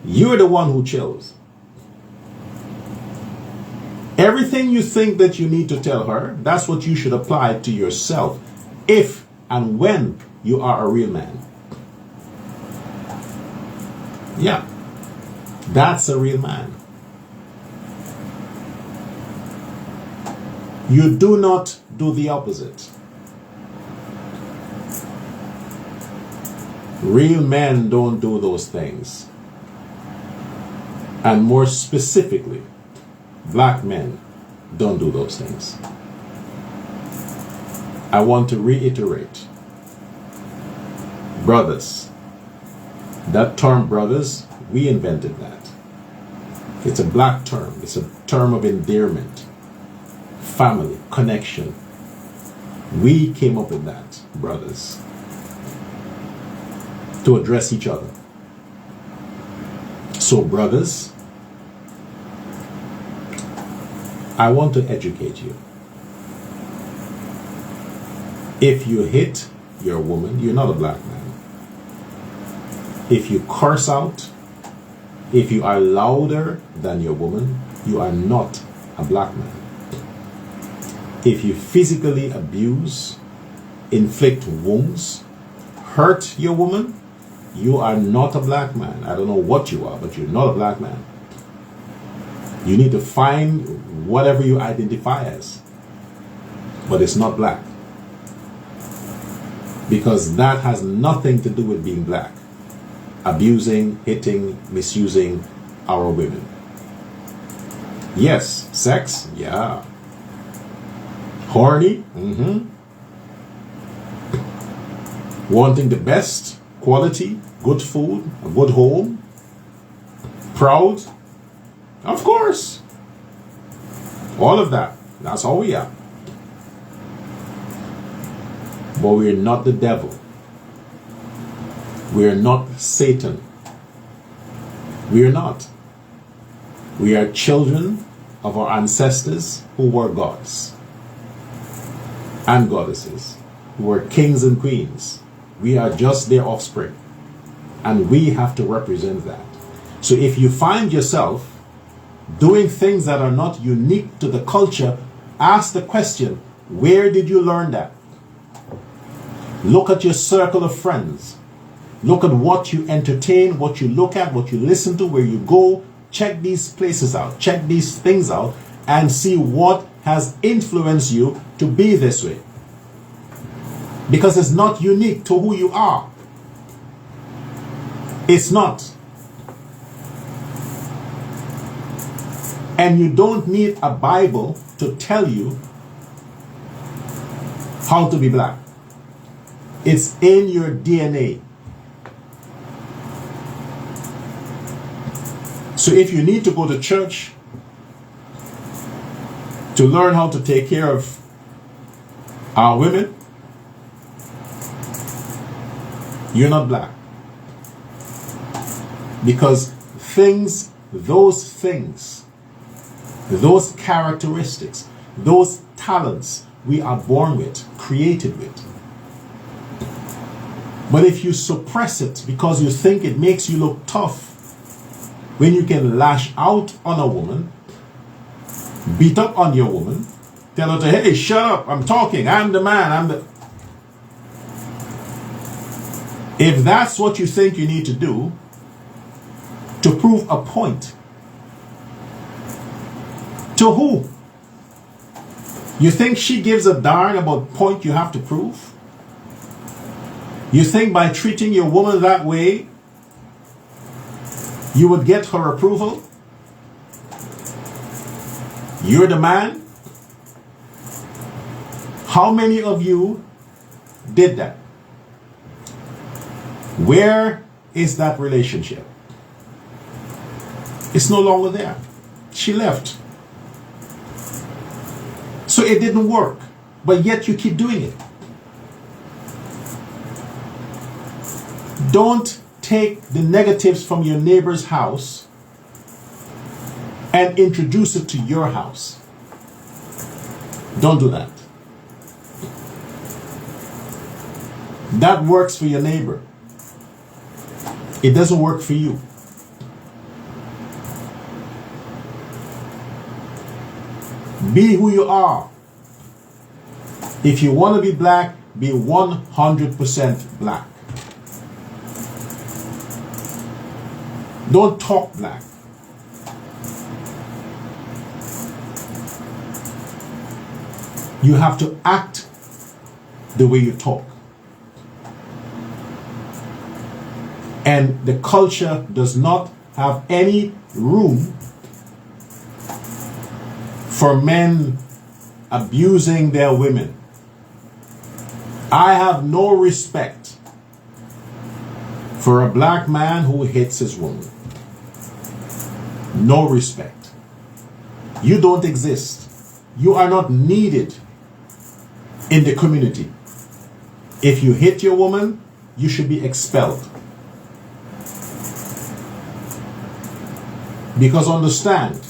You're the one who chills. Everything you think that you need to tell her, that's what you should apply to yourself if and when you are a real man. Yeah, that's a real man. You do not do the opposite. Real men don't do those things. And more specifically, black men don't do those things. I want to reiterate, brothers, that term brothers, we invented that. It's a black term. It's a term of endearment, family, connection. We came up with that, brothers, to address each other. So brothers, I want to educate you. If you hit your woman, you're not a black man. if you curse out, if you are louder than your woman, you are not a black man. If you physically abuse, inflict wounds, hurt your woman, you are not a black man. I don't know what you are, but you're not a black man. You need to find whatever you identify as, but it's not black. Because that has nothing to do with being black. Abusing, hitting, misusing our women. Yes, sex, yeah. Horny, wanting the best quality, good food, a good home. Proud, of course. All of that. That's all we are. But we're not the devil. We are not Satan. We are not. We are children of our ancestors who were gods and goddesses, who were kings and queens. We are just their offspring. And we have to represent that. So if you find yourself doing things that are not unique to the culture, ask the question, where did you learn that? Look at your circle of friends. Look at what you entertain, what you look at, what you listen to, where you go. Check these places out. Check these things out and see what has influenced you to be this way. Because it's not unique to who you are. It's not. And you don't need a Bible to tell you how to be black. It's in your DNA. So if you need to go to church to learn how to take care of our women, you're not black. Because those things, those characteristics, those talents, we are born with, created with. But if you suppress it because you think it makes you look tough, when you can lash out on a woman, beat up on your woman, tell her to, hey, shut up, I'm talking, I'm the man, If that's what you think you need to do to prove a point, to who? You think she gives a darn about point you have to prove? You think by treating your woman that way, you would get her approval? You're the man? How many of you did that? Where is that relationship? It's no longer there. She left. So it didn't work, but yet you keep doing it. Don't take the negatives from your neighbor's house and introduce it to your house. Don't do that. That works for your neighbor. It doesn't work for you. Be who you are. If you want to be black, be 100% black. Don't talk black. You have to act the way you talk. And the culture does not have any room for men abusing their women. I have no respect for a black man who hits his woman. No respect. You don't exist. You are not needed in the community. If you hit your woman, you should be expelled. Because understand,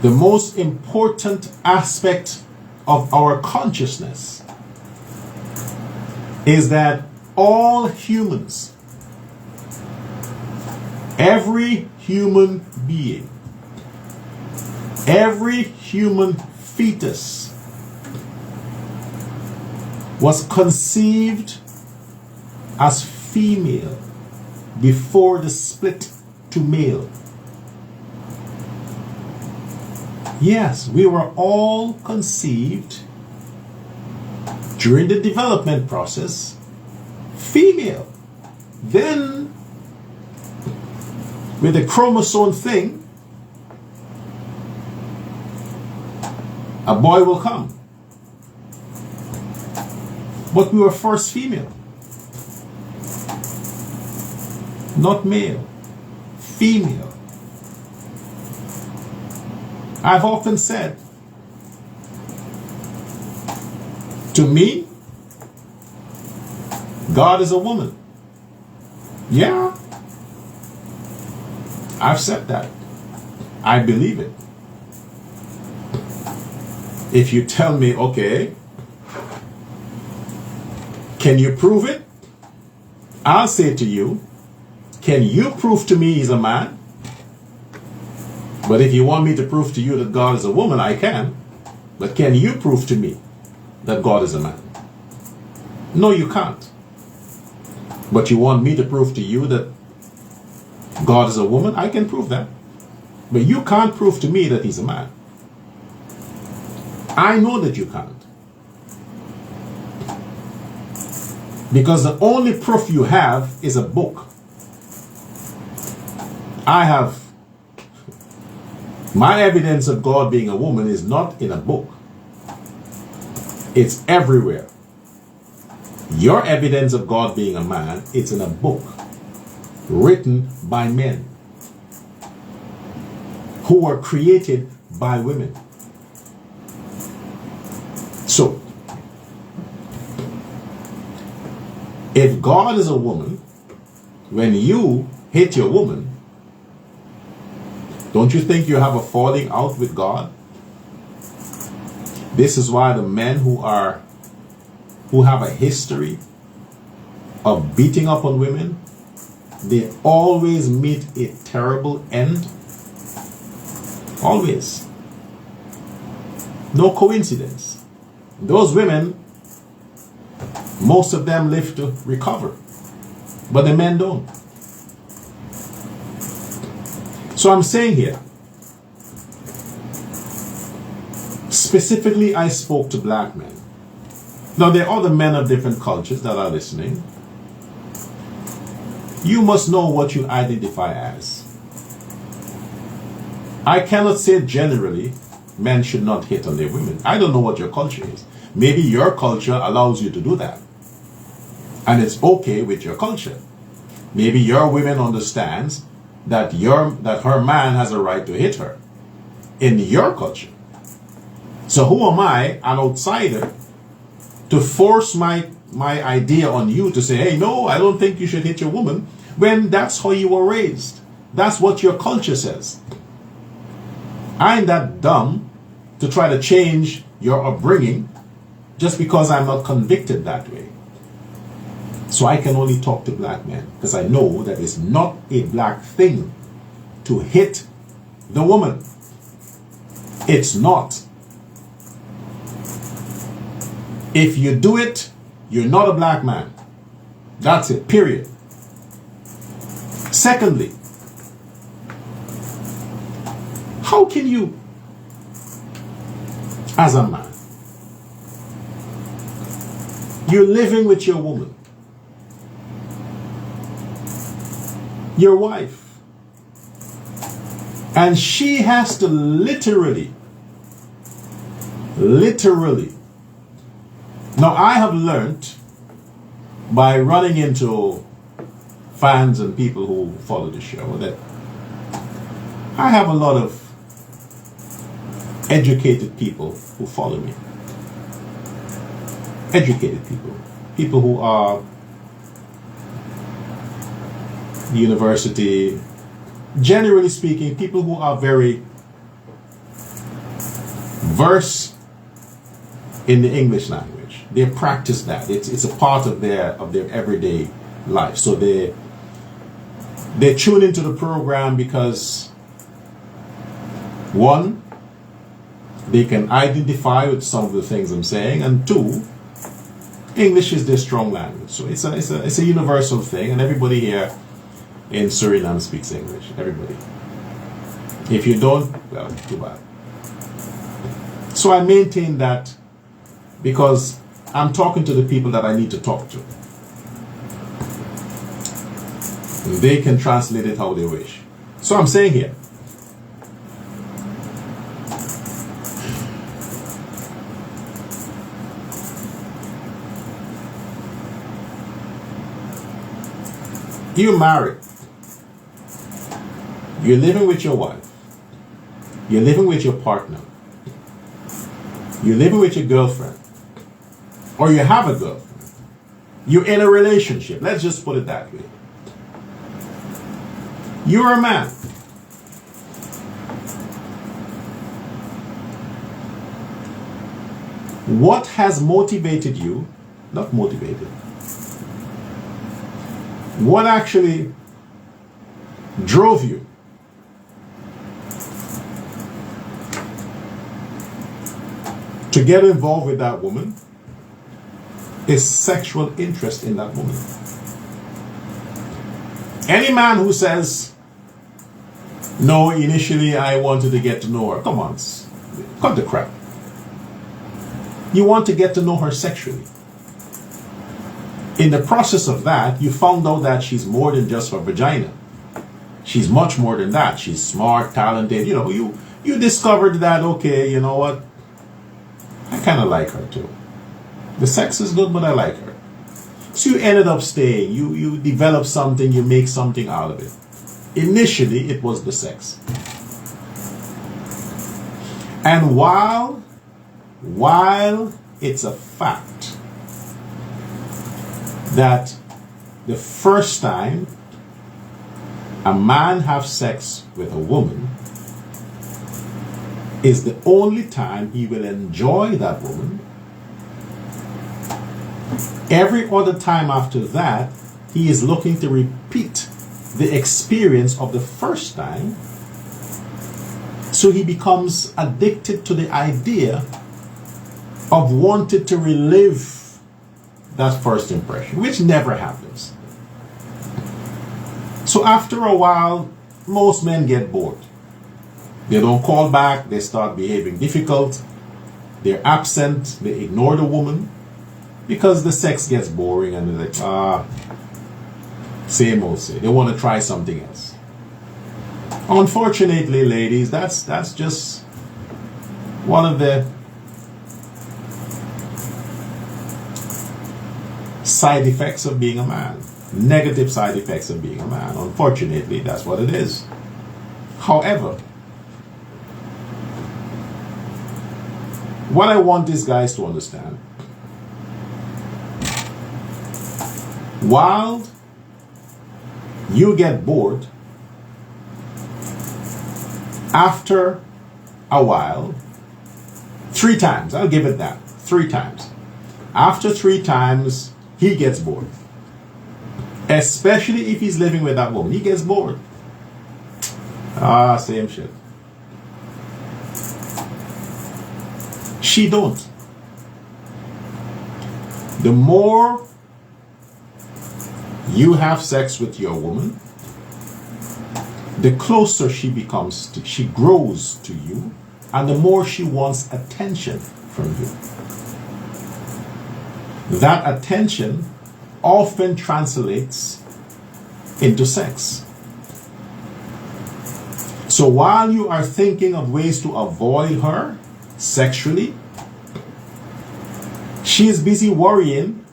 the most important aspect of our consciousness is that all humans Every human being, every human fetus was conceived as female before the split to male. Yes, we were all conceived during the development process female. Then, with the chromosome thing, a boy will come. But we were first female, not male, female. I've often said, to me, God is a woman. Yeah, I've said that. I believe it. If you tell me, okay, can you prove it? I'll say to you, can you prove to me he's a man? But if you want me to prove to you that God is a woman, I can. But can you prove to me that God is a man? No, you can't. But you want me to prove to you that God is a woman? I can prove that. But you can't prove to me that he's a man. I know that you can't. Because the only proof you have is a book. I have. My evidence of God being a woman is not in a book. It's everywhere. Your evidence of God being a man, it's in a book written by men who were created by women. So, if God is a woman, when you hit your woman, don't you think you have a falling out with God? This is why the men who have a history of beating up on women, they always meet a terrible end. Always. No coincidence. Those women, most of them live to recover, but the men don't. So I'm saying here, specifically I spoke to black men. Now there are other men of different cultures that are listening. You must know what you identify as. I cannot say generally men should not hit on their women. I don't know what your culture is. Maybe your culture allows you to do that. And it's okay with your culture. Maybe your woman understands that her man has a right to hit her in your culture. So who am I, an outsider, to force my idea on you to say, hey, no, I don't think you should hit your woman, when that's how you were raised. That's what your culture says. I'm that dumb to try to change your upbringing just because I'm not convicted that way. So I can only talk to black men because I know that it's not a black thing to hit the woman. It's not. If you do it, you're not a black man. That's it, period. Secondly, how can you, as a man, you're living with your woman, your wife, and she has to literally, now I have learned by running into fans and people who follow the show that I have a lot of educated people who follow me. Educated people. People who are university, generally speaking, people who are very versed in the English language. They practice that. It's a part of their everyday life. So They tune into the program because, one, they can identify with some of the things I'm saying, and two, English is their strong language. So it's a universal thing, and everybody here in Suriname speaks English. Everybody. If you don't, well, too bad. So I maintain that because I'm talking to the people that I need to talk to. They can translate it how they wish. So I'm saying here, you're married. You're living with your wife. You're living with your partner. You're living with your girlfriend. Or you have a girlfriend. You're in a relationship. Let's just put it that way. You're a man. What has motivated you? Not motivated. What actually drove you to get involved with that woman is sexual interest in that woman. Any man who says, no, initially I wanted to get to know her, come on, cut the crap. You want to get to know her sexually. In the process of that, you found out that she's more than just her vagina. She's much more than that. She's smart, talented. You know, you discovered that, okay, you know what? I kind of like her too. The sex is good, but I like her. So you ended up staying. You develop something, you make something out of it. Initially, it was the sex. And while it's a fact that the first time a man has sex with a woman is the only time he will enjoy that woman, every other time after that, he is looking to repeat the experience of the first time. So he becomes addicted to the idea of wanting to relive that first impression, which never happens. So after a while, most men get bored. They don't call back, they start behaving difficult, they're absent, they ignore the woman because the sex gets boring and they're like, same old same. They want to try something else. Unfortunately, ladies, that's just one of the side effects of being a man. Negative side effects of being a man. Unfortunately, that's what it is. However, what I want these guys to understand, while you get bored, after a while, 3 times, I'll give it that, 3 times. After 3 times, he gets bored. Especially if he's living with that woman. He gets bored. Same shit. She don't. The more you have sex with your woman, the closer she becomes, she grows to you, and the more she wants attention from you. That attention often translates into sex. So while you are thinking of ways to avoid her sexually, she is busy worrying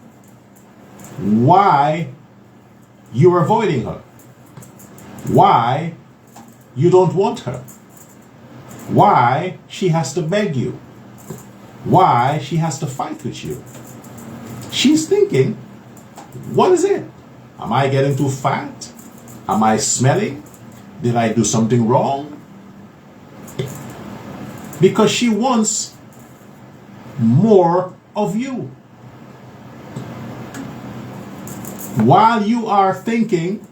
why you're avoiding her, why you don't want her, why she has to beg you, why she has to fight with you. She's thinking, what is it? Am I getting too fat? Am I smelling? Did I do something wrong? Because she wants more of you. While you are thinking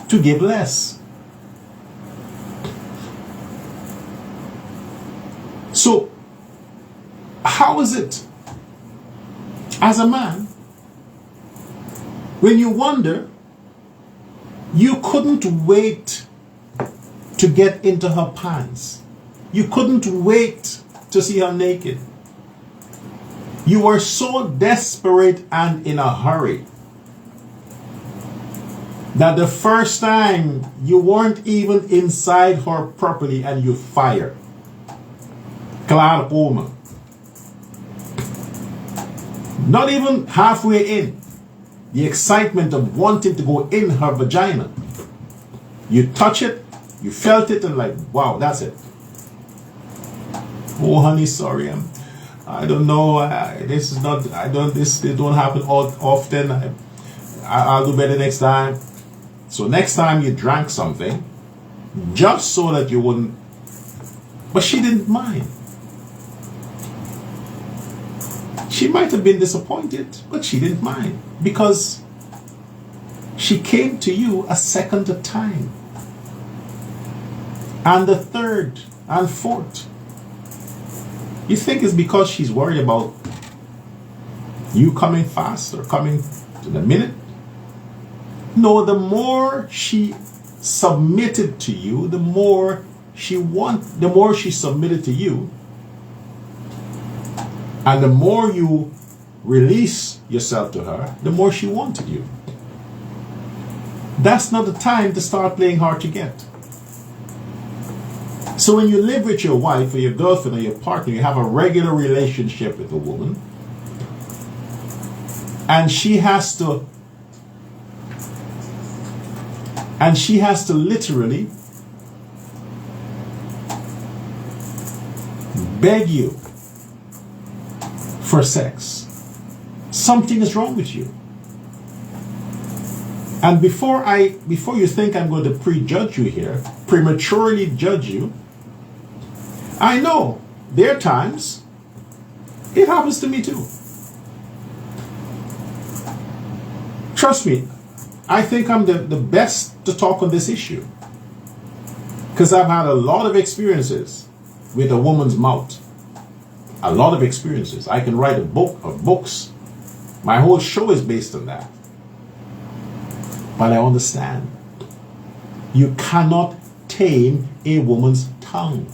to give less. So, how is it, as a man, when you wonder, you couldn't wait to get into her pants? You couldn't wait to see her naked. You were so desperate and in a hurry that the first time you weren't even inside her properly and you fired. Klaar komen. Not even halfway in. The excitement of wanting to go in her vagina. You touch it, you felt it, and like, wow, that's it. Oh, honey, sorry, I don't know. This is not. This don't happen often. I'll do better next time. So next time you drank something, just so that you wouldn't. But she didn't mind. She might have been disappointed, but she didn't mind because she came to you a second time, and the third and fourth. You think it's because she's worried about you coming fast or coming to the minute? No, the more she submitted to you, the more she submitted to you, and the more you release yourself to her, the more she wanted you. That's not the time to start playing hard to get. So when you live with your wife or your girlfriend or your partner, you have a regular relationship with a woman, and she has to literally beg you for sex. Something is wrong with you. And before you think I'm going to prejudge you here, prematurely judge you, I know there are times it happens to me too. Trust me, I think I'm the best to talk on this issue because I've had a lot of experiences with a woman's mouth. A lot of experiences. I can write a book of books. My whole show is based on that. But I understand. You cannot tame a woman's tongue.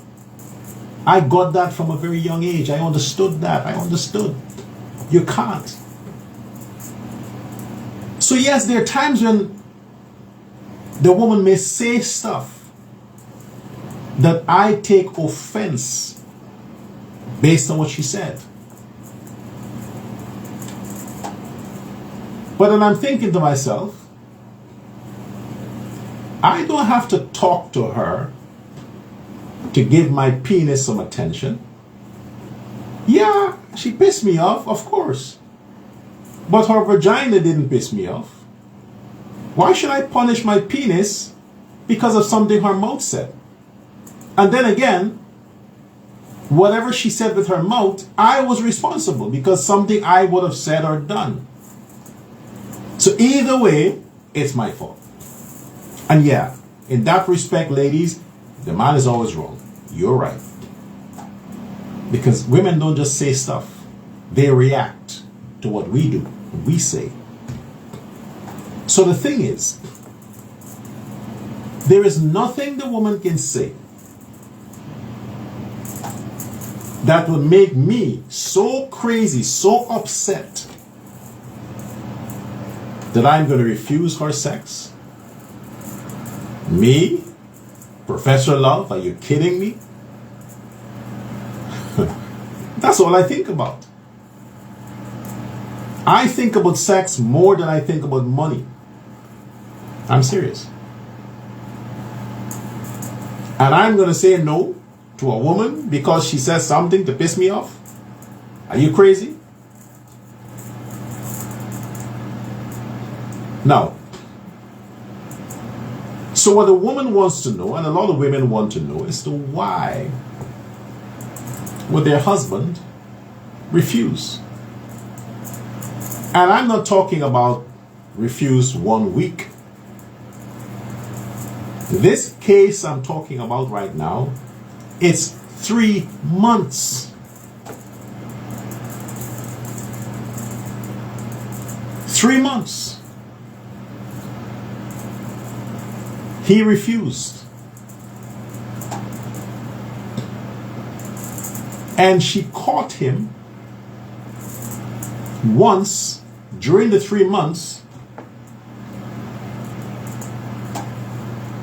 I got that from a very young age. I understood that. I understood. You can't. So yes, there are times when the woman may say stuff that I take offense based on what she said. But then I'm thinking to myself, I don't have to talk to her to give my penis some attention. Yeah, she pissed me off, of course. But her vagina didn't piss me off. Why should I punish my penis because of something her mouth said? And then again, whatever she said with her mouth, I was responsible because something I would have said or done. So either way, it's my fault. And yeah, in that respect, ladies, the man is always wrong. You're right. Because women don't just say stuff. They react to what we do, we say. So the thing is, there is nothing the woman can say that would make me so crazy, so upset that I'm going to refuse her sex. Me? Professor Love, are you kidding me? That's all I think about. I think about sex more than I think about money. I'm serious. And I'm going to say no to a woman because she says something to piss me off? Are you crazy? Now, so what a woman wants to know, and a lot of women want to know, is why would their husband refuse? And I'm not talking about refuse 1 week. This case I'm talking about right now, it's 3 months. 3 months. He refused. And she caught him once during the 3 months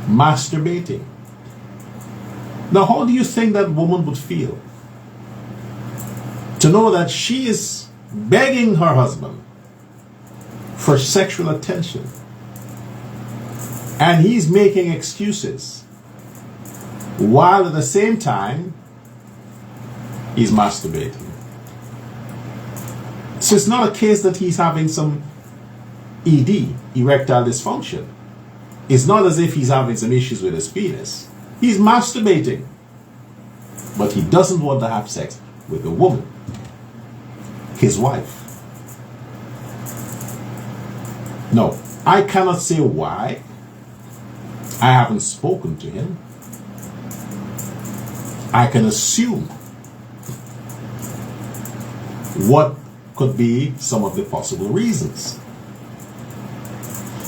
masturbating. Now, how do you think that woman would feel to know that she is begging her husband for sexual attention and he's making excuses while at the same time he's masturbating? So it's not a case that he's having some ED, erectile dysfunction. It's not as if he's having some issues with his penis. He's masturbating. But he doesn't want to have sex with a woman, his wife. No, I cannot say why. I haven't spoken to him. I can assume what could be some of the possible reasons.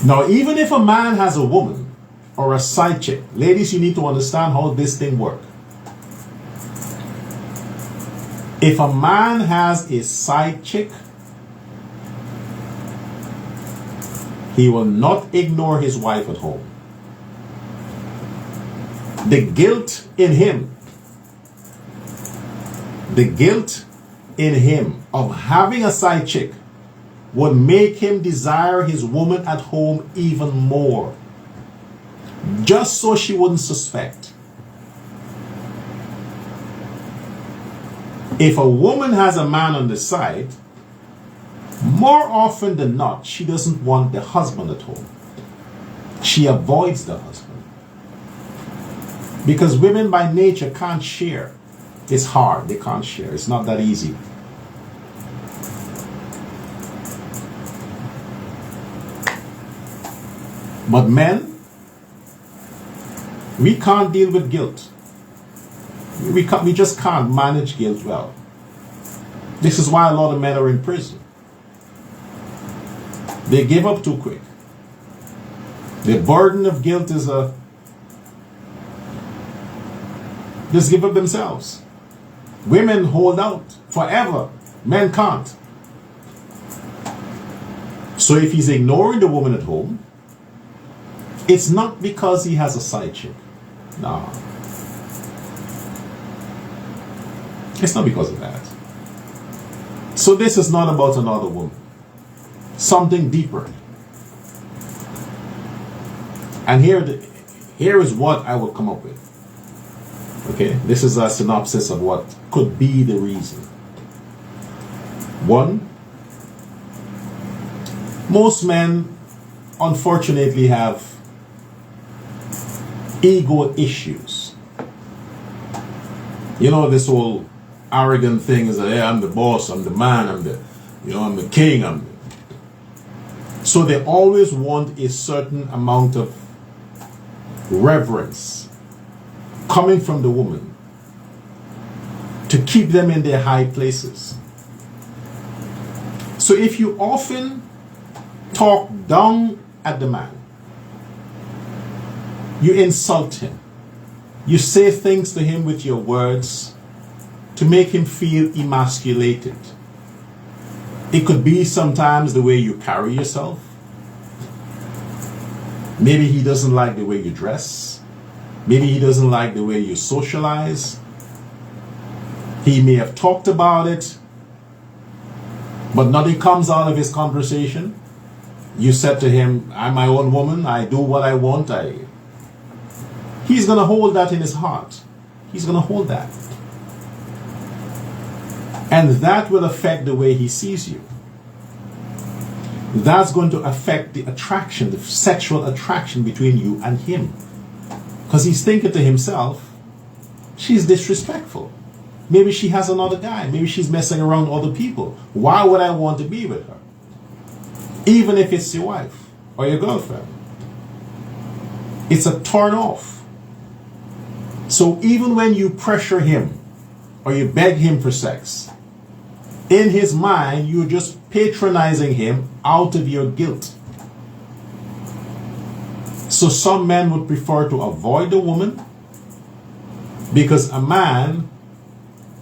Now, even if a man has a woman or a side chick, ladies, you need to understand how this thing works. If a man has a side chick, he will not ignore his wife at home. The guilt in him of having a side chick would make him desire his woman at home even more, just so she wouldn't suspect. If a woman has a man on the side, more often than not, she doesn't want the husband at home. She avoids the husband. Because women by nature can't share. It's hard. They can't share. It's not that easy. But men, we can't deal with guilt. We just can't manage guilt well. This is why a lot of men are in prison. They give up too quick. The burden of guilt is just give up themselves. Women hold out forever. Men can't. So if he's ignoring the woman at home, it's not because he has a side chick. No. It's not because of that. So this is not about another woman. Something deeper. And here is what I will come up with. Okay, this is a synopsis of what could be the reason. One, most men unfortunately have ego issues. You know, this whole arrogant thing is that, hey, I'm the boss, I'm the man, I'm the king, So they always want a certain amount of reverence coming from the woman to keep them in their high places. So if you often talk down at the man, you insult him, you say things to him with your words to make him feel emasculated. It could be sometimes the way you carry yourself. Maybe he doesn't like the way you dress. Maybe he doesn't like the way you socialize. He may have talked about it, but nothing comes out of his conversation. You said to him, I'm my own woman, I do what I want. He's going to hold that in his heart. He's going to hold that. And that will affect the way he sees you. That's going to affect the attraction, the sexual attraction between you and him. Because he's thinking to himself, she's disrespectful. Maybe she has another guy. Maybe she's messing around with other people. Why would I want to be with her? Even if it's your wife or your girlfriend. It's a turn off. So even when you pressure him or you beg him for sex, in his mind, you're just patronizing him out of your guilt. So some men would prefer to avoid the woman because a man,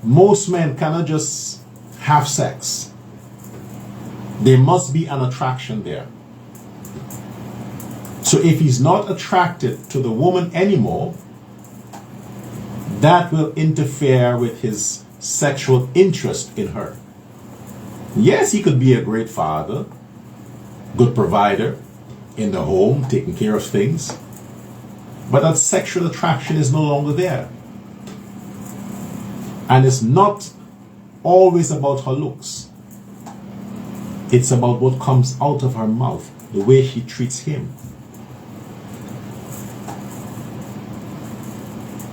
most men cannot just have sex. There must be an attraction there. So if he's not attracted to the woman anymore, that will interfere with his sexual interest in her. Yes, he could be a great father, good provider in the home, taking care of things, but that sexual attraction is no longer there. And it's not always about her looks. It's about what comes out of her mouth, the way she treats him.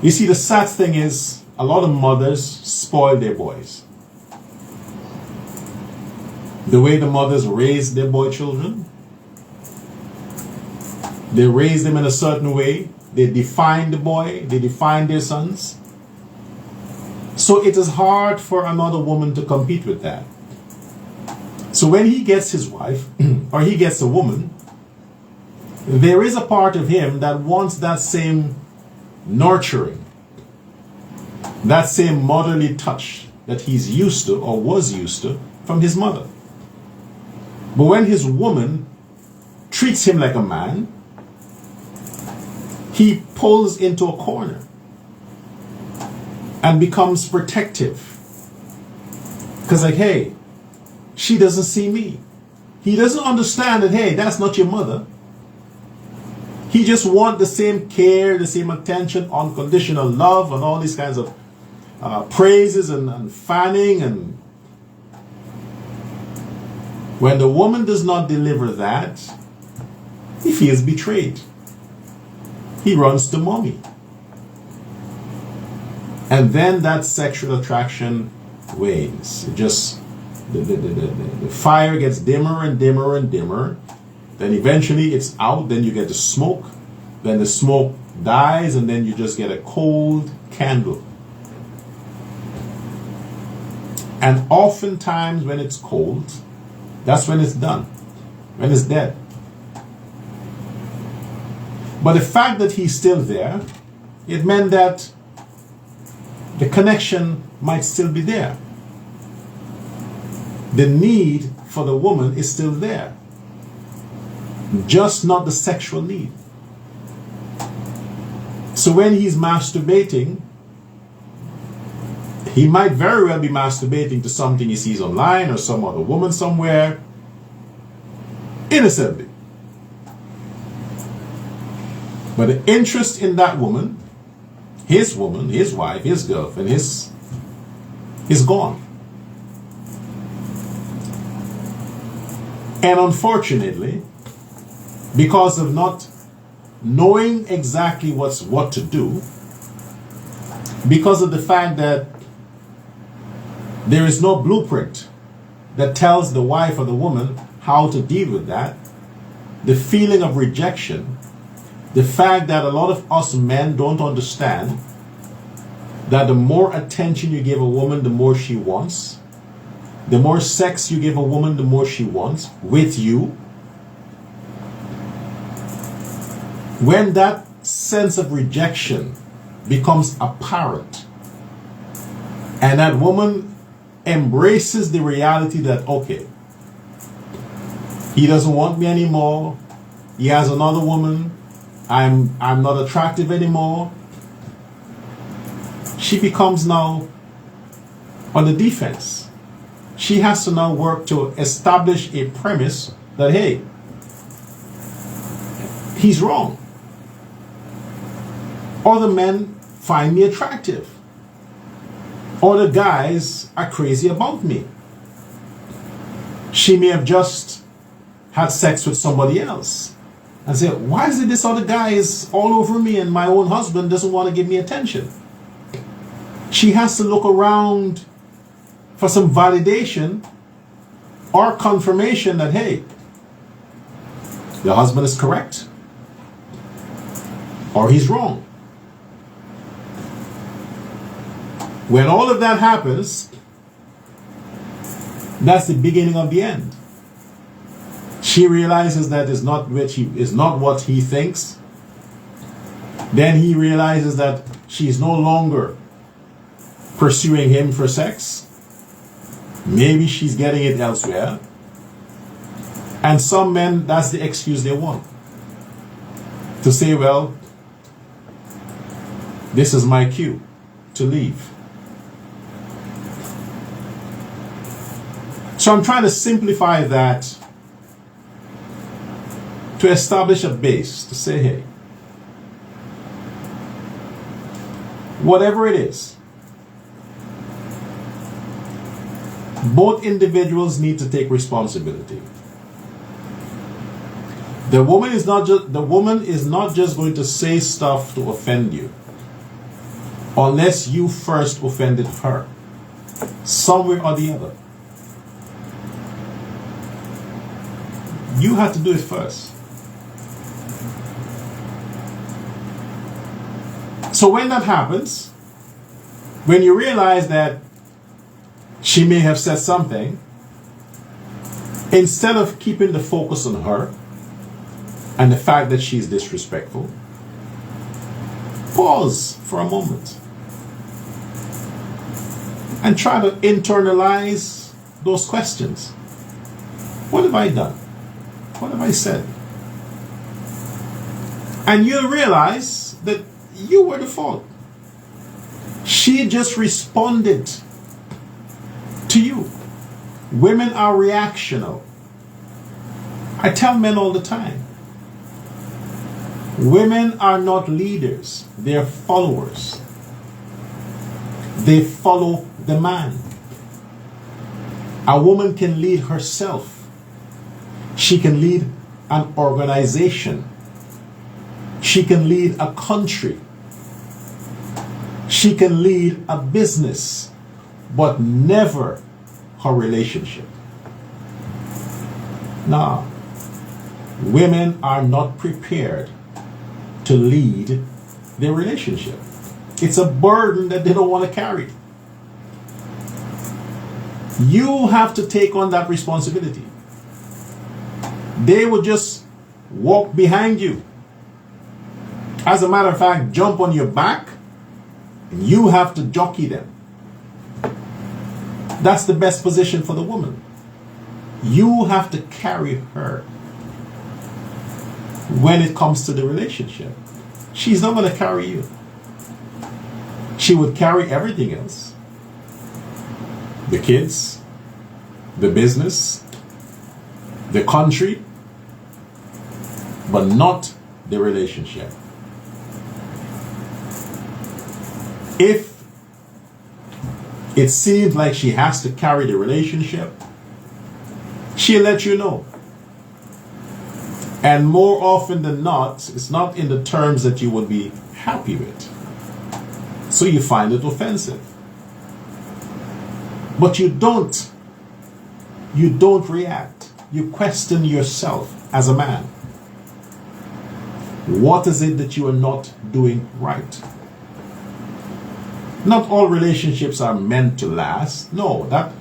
You see, the sad thing is, a lot of mothers spoil their boys. The way the mothers raise their boy children, they raise them in a certain way. They define the boy, they define their sons. So it is hard for another woman to compete with that. So when he gets his wife, or he gets a woman, there is a part of him that wants that same nurturing, that same motherly touch that he's used to or was used to from his mother. But when his woman treats him like a man, he pulls into a corner and becomes protective. Because like, hey, she doesn't see me. He doesn't understand that, hey, that's not your mother. He just wants the same care, the same attention, unconditional love, and all these kinds of praises and fanning. And when the woman does not deliver that, he feels betrayed. He runs to mommy. And then that sexual attraction wanes. It just, the fire gets dimmer and dimmer and dimmer. Then eventually it's out. Then you get the smoke. Then the smoke dies, and then you just get a cold candle. And oftentimes when it's cold, that's when it's done. When it's dead. But the fact that he's still there, it meant that the connection might still be there. The need for the woman is still there. Just not the sexual need. So when he's masturbating, he might very well be masturbating to something he sees online or some other woman somewhere, innocently. But the interest in that woman, his wife, his girlfriend, is gone. And unfortunately, because of not knowing exactly what to do, because of the fact that there is no blueprint that tells the wife or the woman how to deal with that, the feeling of rejection, the fact that a lot of us men don't understand that the more attention you give a woman, the more she wants. The more sex you give a woman, the more she wants with you. When that sense of rejection becomes apparent, and that woman embraces the reality that, okay, he doesn't want me anymore, he has another woman, I'm not attractive anymore, she becomes now on the defense. She has to now work to establish a premise that, hey, he's wrong. Other men find me attractive. Other guys are crazy about me. She may have just had sex with somebody else and say, why is it this other guy is all over me and my own husband doesn't want to give me attention? She has to look around for some validation or confirmation that, hey, your husband is correct. or he's wrong. When all of that happens, that's the beginning of the end. She realizes that is not what he thinks. Then he realizes that she's no longer pursuing him for sex. Maybe she's getting it elsewhere. And some men, that's the excuse they want. To say, well, this is my cue to leave. So I'm trying to simplify that to establish a base, to say, hey, whatever it is, both individuals need to take responsibility. The woman is not just going to say stuff to offend you, unless you first offended her, somewhere or the other. You have to do it first. So when that happens, when you realize that she may have said something, instead of keeping the focus on her and the fact that she's disrespectful, pause for a moment and try to internalize those questions. What have I done? What have I said? And you'll realize that you were the fault. She just responded to you. Women are reactional. I tell men all the time, women are not leaders, they're followers. They follow the man. A woman can lead herself. She can lead an organization. She can lead a country. She can lead a business, but never her relationship. Now, women are not prepared to lead their relationship. It's a burden that they don't want to carry. You have to take on that responsibility. They will just walk behind you. As a matter of fact, jump on your back, and you have to jockey them. That's the best position for the woman. You have to carry her when it comes to the relationship. She's not going to carry you. She would carry everything else. The kids, the business, the country, but not the relationship. If it seems like she has to carry the relationship, she'll let you know. And more often than not, it's not in the terms that you would be happy with. So you find it offensive. But you don't react. You question yourself as a man. What is it that you are not doing right? Not all relationships are meant to last. No, that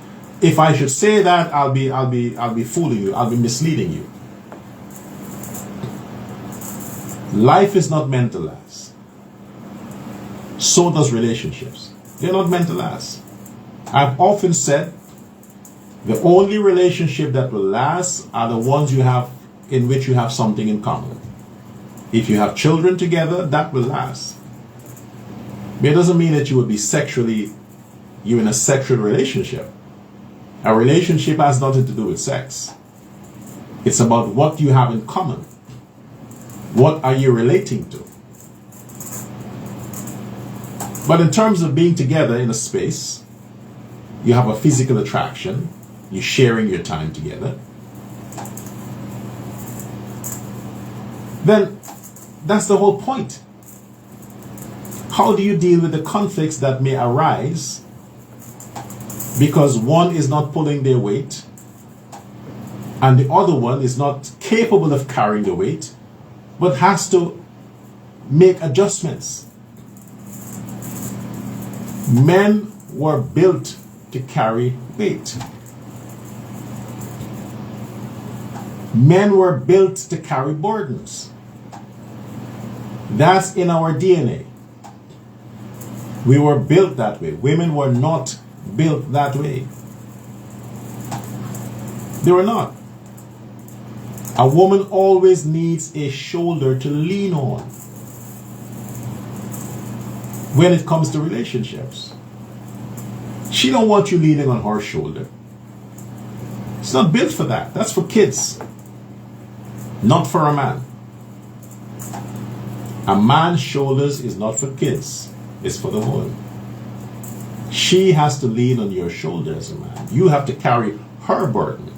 if I should say that, I'll be fooling you. I'll be misleading you. Life is not meant to last. So does relationships. They're not meant to last. I've often said the only relationship that will last are the ones you have in which you have something in common. If you have children together, that will last. But it doesn't mean that you're in a sexual relationship. A relationship has nothing to do with sex. It's about what you have in common. What are you relating to? But in terms of being together in a space, you have a physical attraction, you're sharing your time together, then that's the whole point. How do you deal with the conflicts that may arise because one is not pulling their weight and the other one is not capable of carrying the weight, but has to make adjustments. Men were built to carry weight. Men were built to carry burdens. That's in our DNA. We were built that way. Women were not built that way. They were not. A woman always needs a shoulder to lean on when it comes to relationships. She don't want you leaning on her shoulder. It's not built for that. That's for kids, not for a man. A man's shoulders is not for kids. It's for the woman. She has to lean on your shoulder as a man. You have to carry her burden.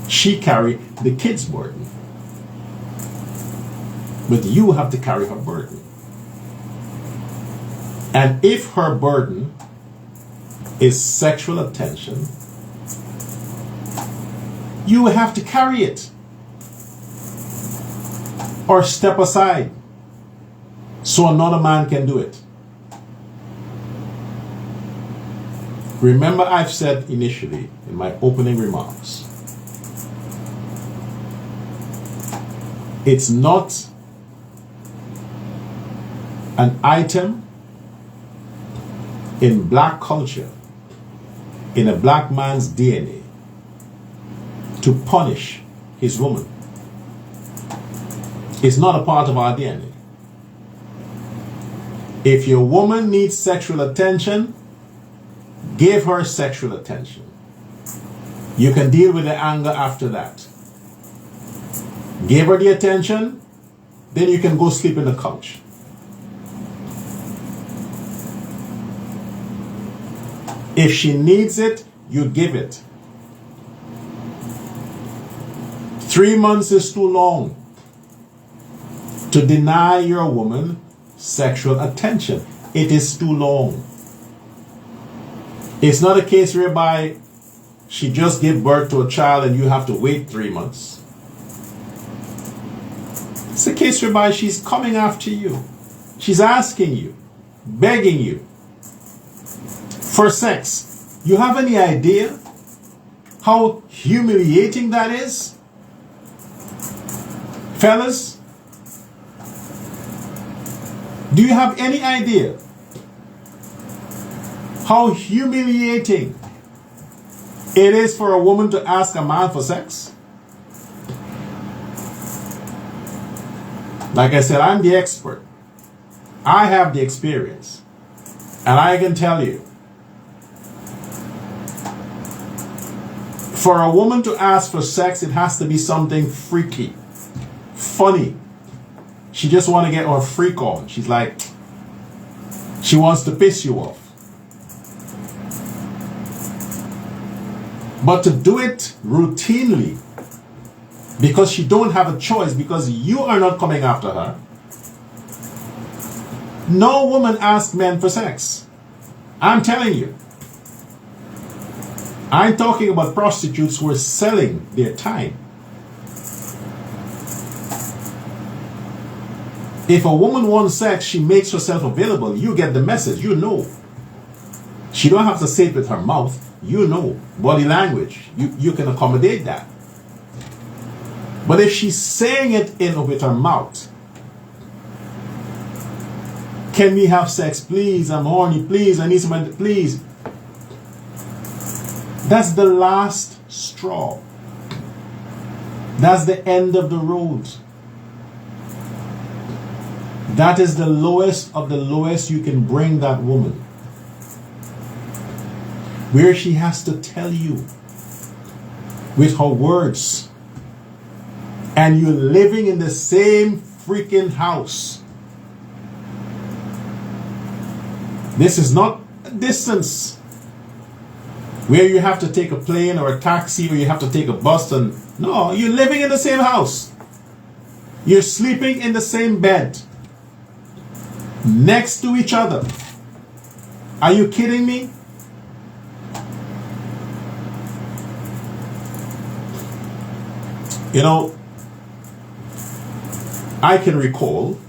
She carry the kid's burden. But you have to carry her burden. And if her burden is sexual attention, you have to carry it. Or step aside so another man can do it. Remember, I've said initially in my opening remarks, it's not an item in black culture, in a black man's DNA, to punish his woman. It's not a part of our DNA. If your woman needs sexual attention, give her sexual attention. You can deal with the anger after that. Give her the attention, then you can go sleep in the couch. If she needs it, you give it. 3 months is too long to deny your woman sexual attention. It is too long. It's not a case whereby she just gave birth to a child and you have to wait 3 months. It's a case whereby she's coming after you. She's asking you, begging you for sex. You have any idea how humiliating that is? Fellas, do you have any idea how humiliating it is for a woman to ask a man for sex? Like I said, I'm the expert. I have the experience. And I can tell you, for a woman to ask for sex, it has to be something freaky, funny. She just want to get her freak on. She's like, she wants to piss you off. But to do it routinely, because she don't have a choice, because you are not coming after her. No woman asks men for sex. I'm telling you. I'm talking about prostitutes who are selling their time. If a woman wants sex, she makes herself available. You get the message. You know. She don't have to say it with her mouth. You know. Body language. You can accommodate that. But if she's saying it with her mouth, can we have sex, please? I'm horny, please. I need somebody, please. That's the last straw. That's the end of the road. That is the lowest of the lowest you can bring that woman. Where she has to tell you with her words, and you're living in the same freaking house. This is not a distance where you have to take a plane or a taxi or you have to take a bus. And no, you're living in the same house. You're sleeping in the same bed, next to each other. Are you kidding me? You know, I can recall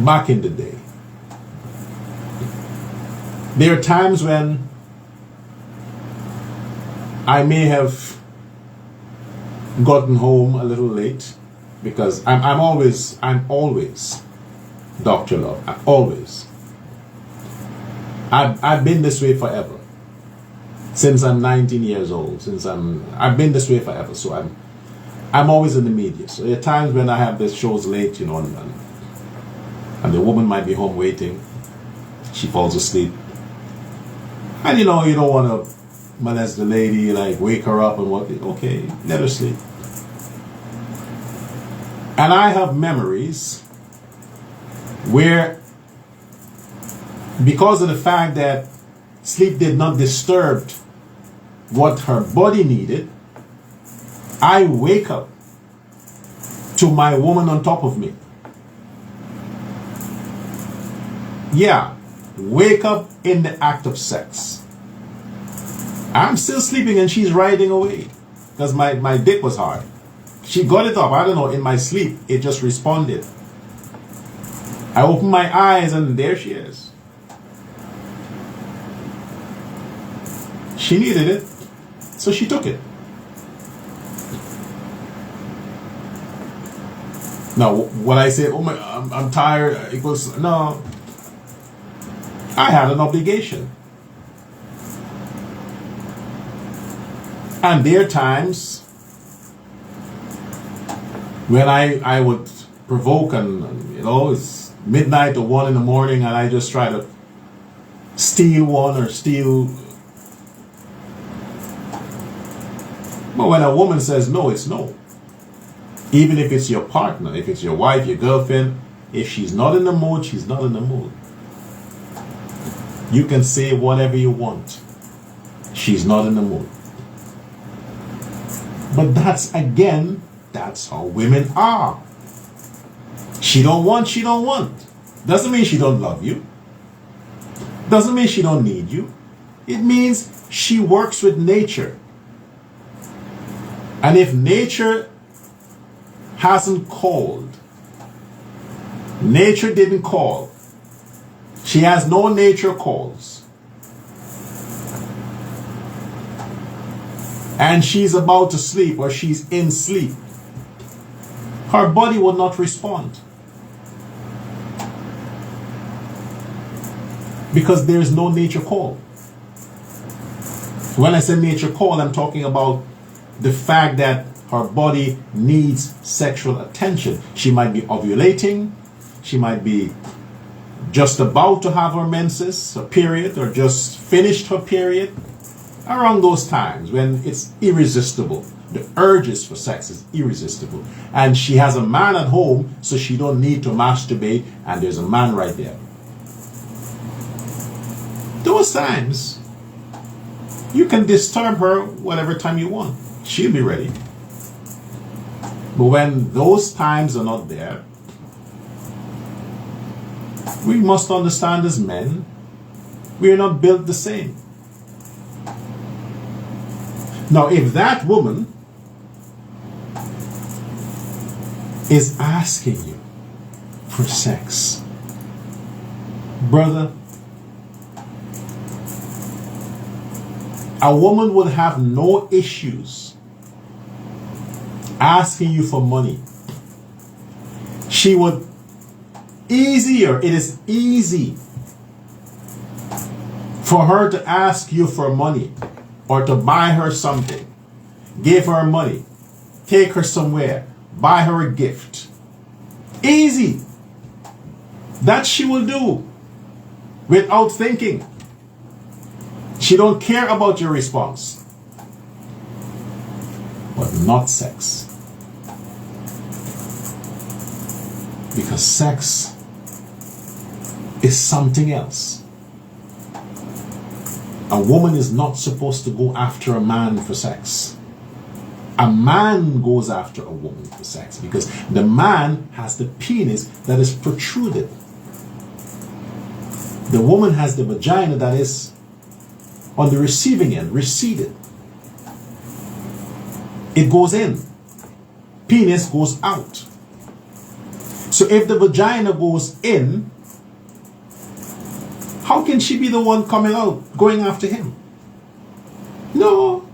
back in the day. There are times when I may have gotten home a little late because I'm always Dr. Love. Always. I've been this way forever. Since I'm 19 years old. I've been this way forever. So I'm always in the media. So there are times when I have the shows late, you know, and the woman might be home waiting. She falls asleep. And you know, you don't want to molest the lady, like wake her up and what. Okay, let her sleep. And I have memories where, because of the fact that sleep did not disturb what her body needed, I wake up to my woman on top of me. Yeah, wake up in the act of sex. I'm still sleeping and she's riding away because my dick was hard. She got it up, I don't know, in my sleep. It just responded. I opened my eyes and there she is. She needed it, so she took it. Now, when I say, oh my, I'm tired, it goes, no. I had an obligation. And there are times when I would provoke and you know, it's midnight or 1 in the morning and I just try to steal one or steal. But when a woman says no, it's no. Even if it's your partner, if it's your wife, your girlfriend, if she's not in the mood, she's not in the mood. You can say whatever you want. She's not in the mood. But that's how women are. She don't want, she don't want. Doesn't mean she don't love you. Doesn't mean she don't need you. It means she works with nature. And if nature hasn't called, nature didn't call, she has no nature calls, and she's about to sleep or she's in sleep, her body will not respond. Because there is no nature call. When I say nature call, I'm talking about the fact that her body needs sexual attention. She might be ovulating, she might be just about to have her menses, her period, or just finished her period. Around those times when it's irresistible, the urges for sex is irresistible, and she has a man at home, so she don't need to masturbate, and there's a man right there. Those times, you can disturb her whatever time you want. She'll be ready. But when those times are not there, we must understand as men, we are not built the same. Now, if that woman is asking you for sex, brother, a woman would have no issues asking you for money. She would it is easy for her to ask you for money or to buy her something, give her money, take her somewhere, buy her a gift. Easy. That she will do without thinking. She don't care about your response. But not sex. Because sex is something else. A woman is not supposed to go after a man for sex. A man goes after a woman for sex because the man has the penis that is protruded. The woman has the vagina that is on the receiving end, receded. It goes in. Penis goes out. So So if the vagina goes in, how can she be the one coming out, going after him? No.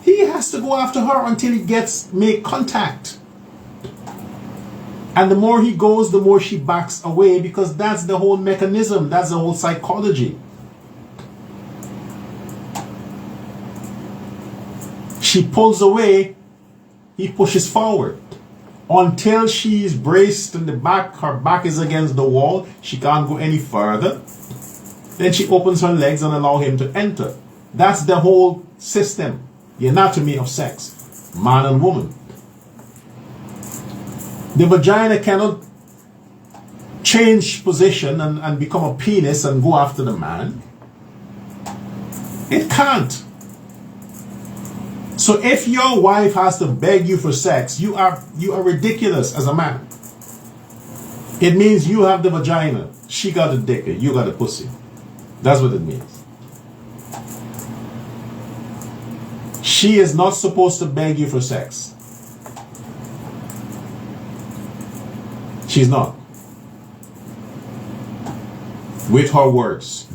He has to go after her until he make contact. And the more he goes, the more she backs away, because that's the whole mechanism. That's the whole psychology. She pulls away, he pushes forward. Until she's braced in the back, her back is against the wall, she can't go any further. Then she opens her legs and allow him to enter. That's the whole system, the anatomy of sex, man and woman. The vagina cannot change position and become a penis and go after the man. It can't. So if your wife has to beg you for sex, you are ridiculous as a man. It means you have the vagina, she got the dick, you got the pussy. That's what it means. She is not supposed to beg you for sex. She's not. With her words.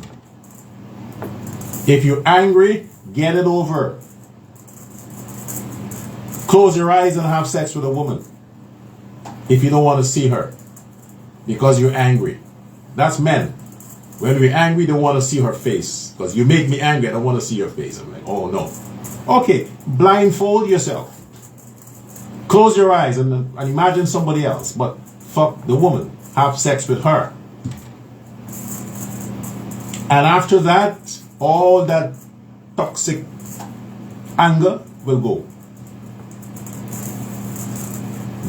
If you're angry, get it over. Close your eyes and have sex with a woman if you don't want to see her because you're angry. That's men. When we're angry, they want to see her face. Because you make me angry, I don't want to see your face. I'm like, oh no. Okay, blindfold yourself. Close your eyes and imagine somebody else. But fuck the woman. Have sex with her. And after that, all that toxic anger will go.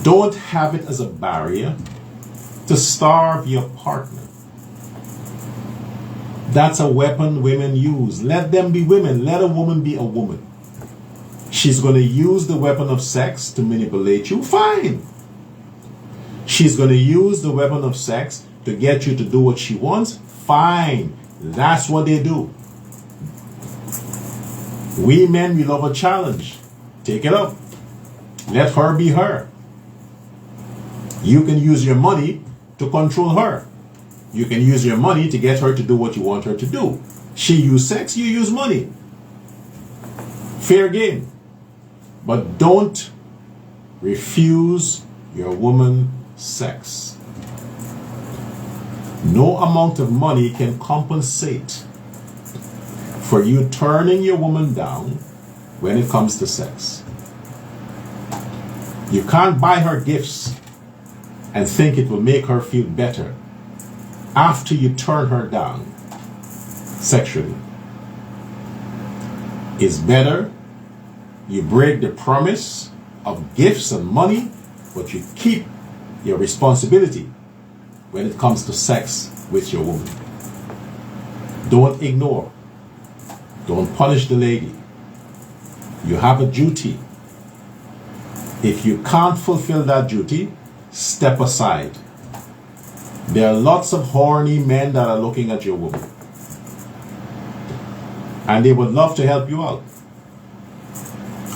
Don't have it as a barrier to starve your partner. That's a weapon women use. Let them be women. Let a woman be a woman. She's going to use the weapon of sex to manipulate you. Fine. She's going to use the weapon of sex to get you to do what she wants. Fine. That's what they do. We men, we love a challenge. Take it up. Let her be her. You can use your money to control her. You can use your money to get her to do what you want her to do. She use sex, you use money. Fair game. But don't refuse your woman sex. No amount of money can compensate for you turning your woman down when it comes to sex. You can't buy her gifts and think it will make her feel better after you turn her down sexually. It's better you break the promise of gifts and money, but you keep your responsibility when it comes to sex with your woman. Don't ignore. Don't punish the lady. You have a duty. If you can't fulfill that duty, step aside. There are lots of horny men that are looking at your woman. And they would love to help you out.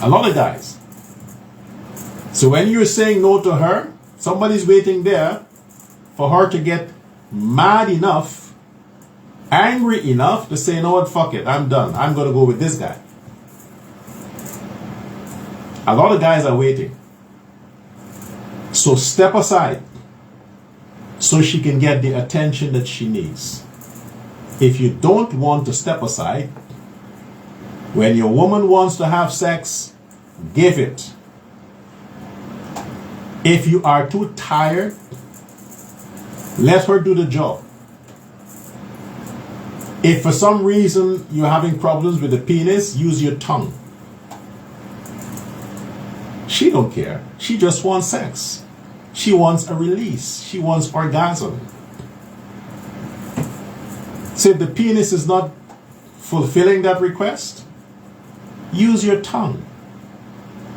A lot of guys. So when you're saying no to her, somebody's waiting there for her to get mad enough, angry enough to say, you know what, fuck it, I'm done. I'm going to go with this guy. A lot of guys are waiting. So step aside so she can get the attention that she needs. If you don't want to step aside, when your woman wants to have sex, give it. If you are too tired, let her do the job. If for some reason you're having problems with the penis, use your tongue. She don't care. She just wants sex. She wants a release. She wants orgasm. So if the penis is not fulfilling that request, use your tongue.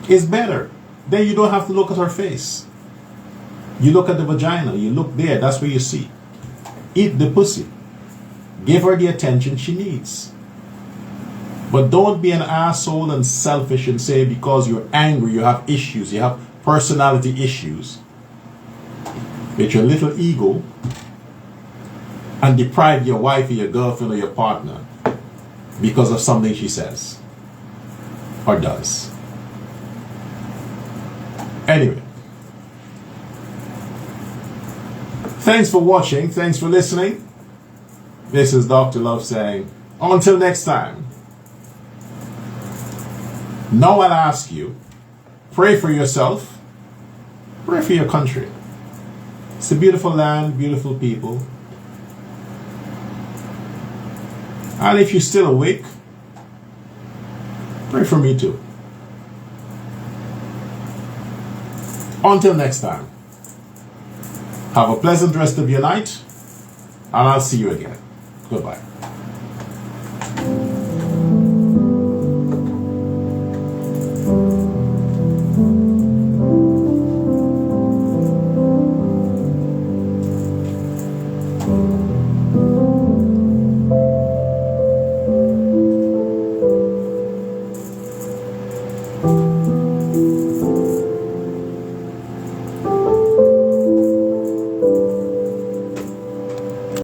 It's better. Then you don't have to look at her face. You look at the vagina. You look there. That's where you see. Eat the pussy. Give her the attention she needs. But don't be an asshole and selfish and say because you're angry, you have issues, you have personality issues, with your little ego and deprive your wife or your girlfriend or your partner because of something she says or does. Anyway, thanks for watching. Thanks for listening. This is Dr. Love saying, until next time. Now I'll ask you, pray for yourself, pray for your country. It's a beautiful land, beautiful people. And if you're still awake, pray for me too. Until next time, have a pleasant rest of your night, and I'll see you again. Goodbye.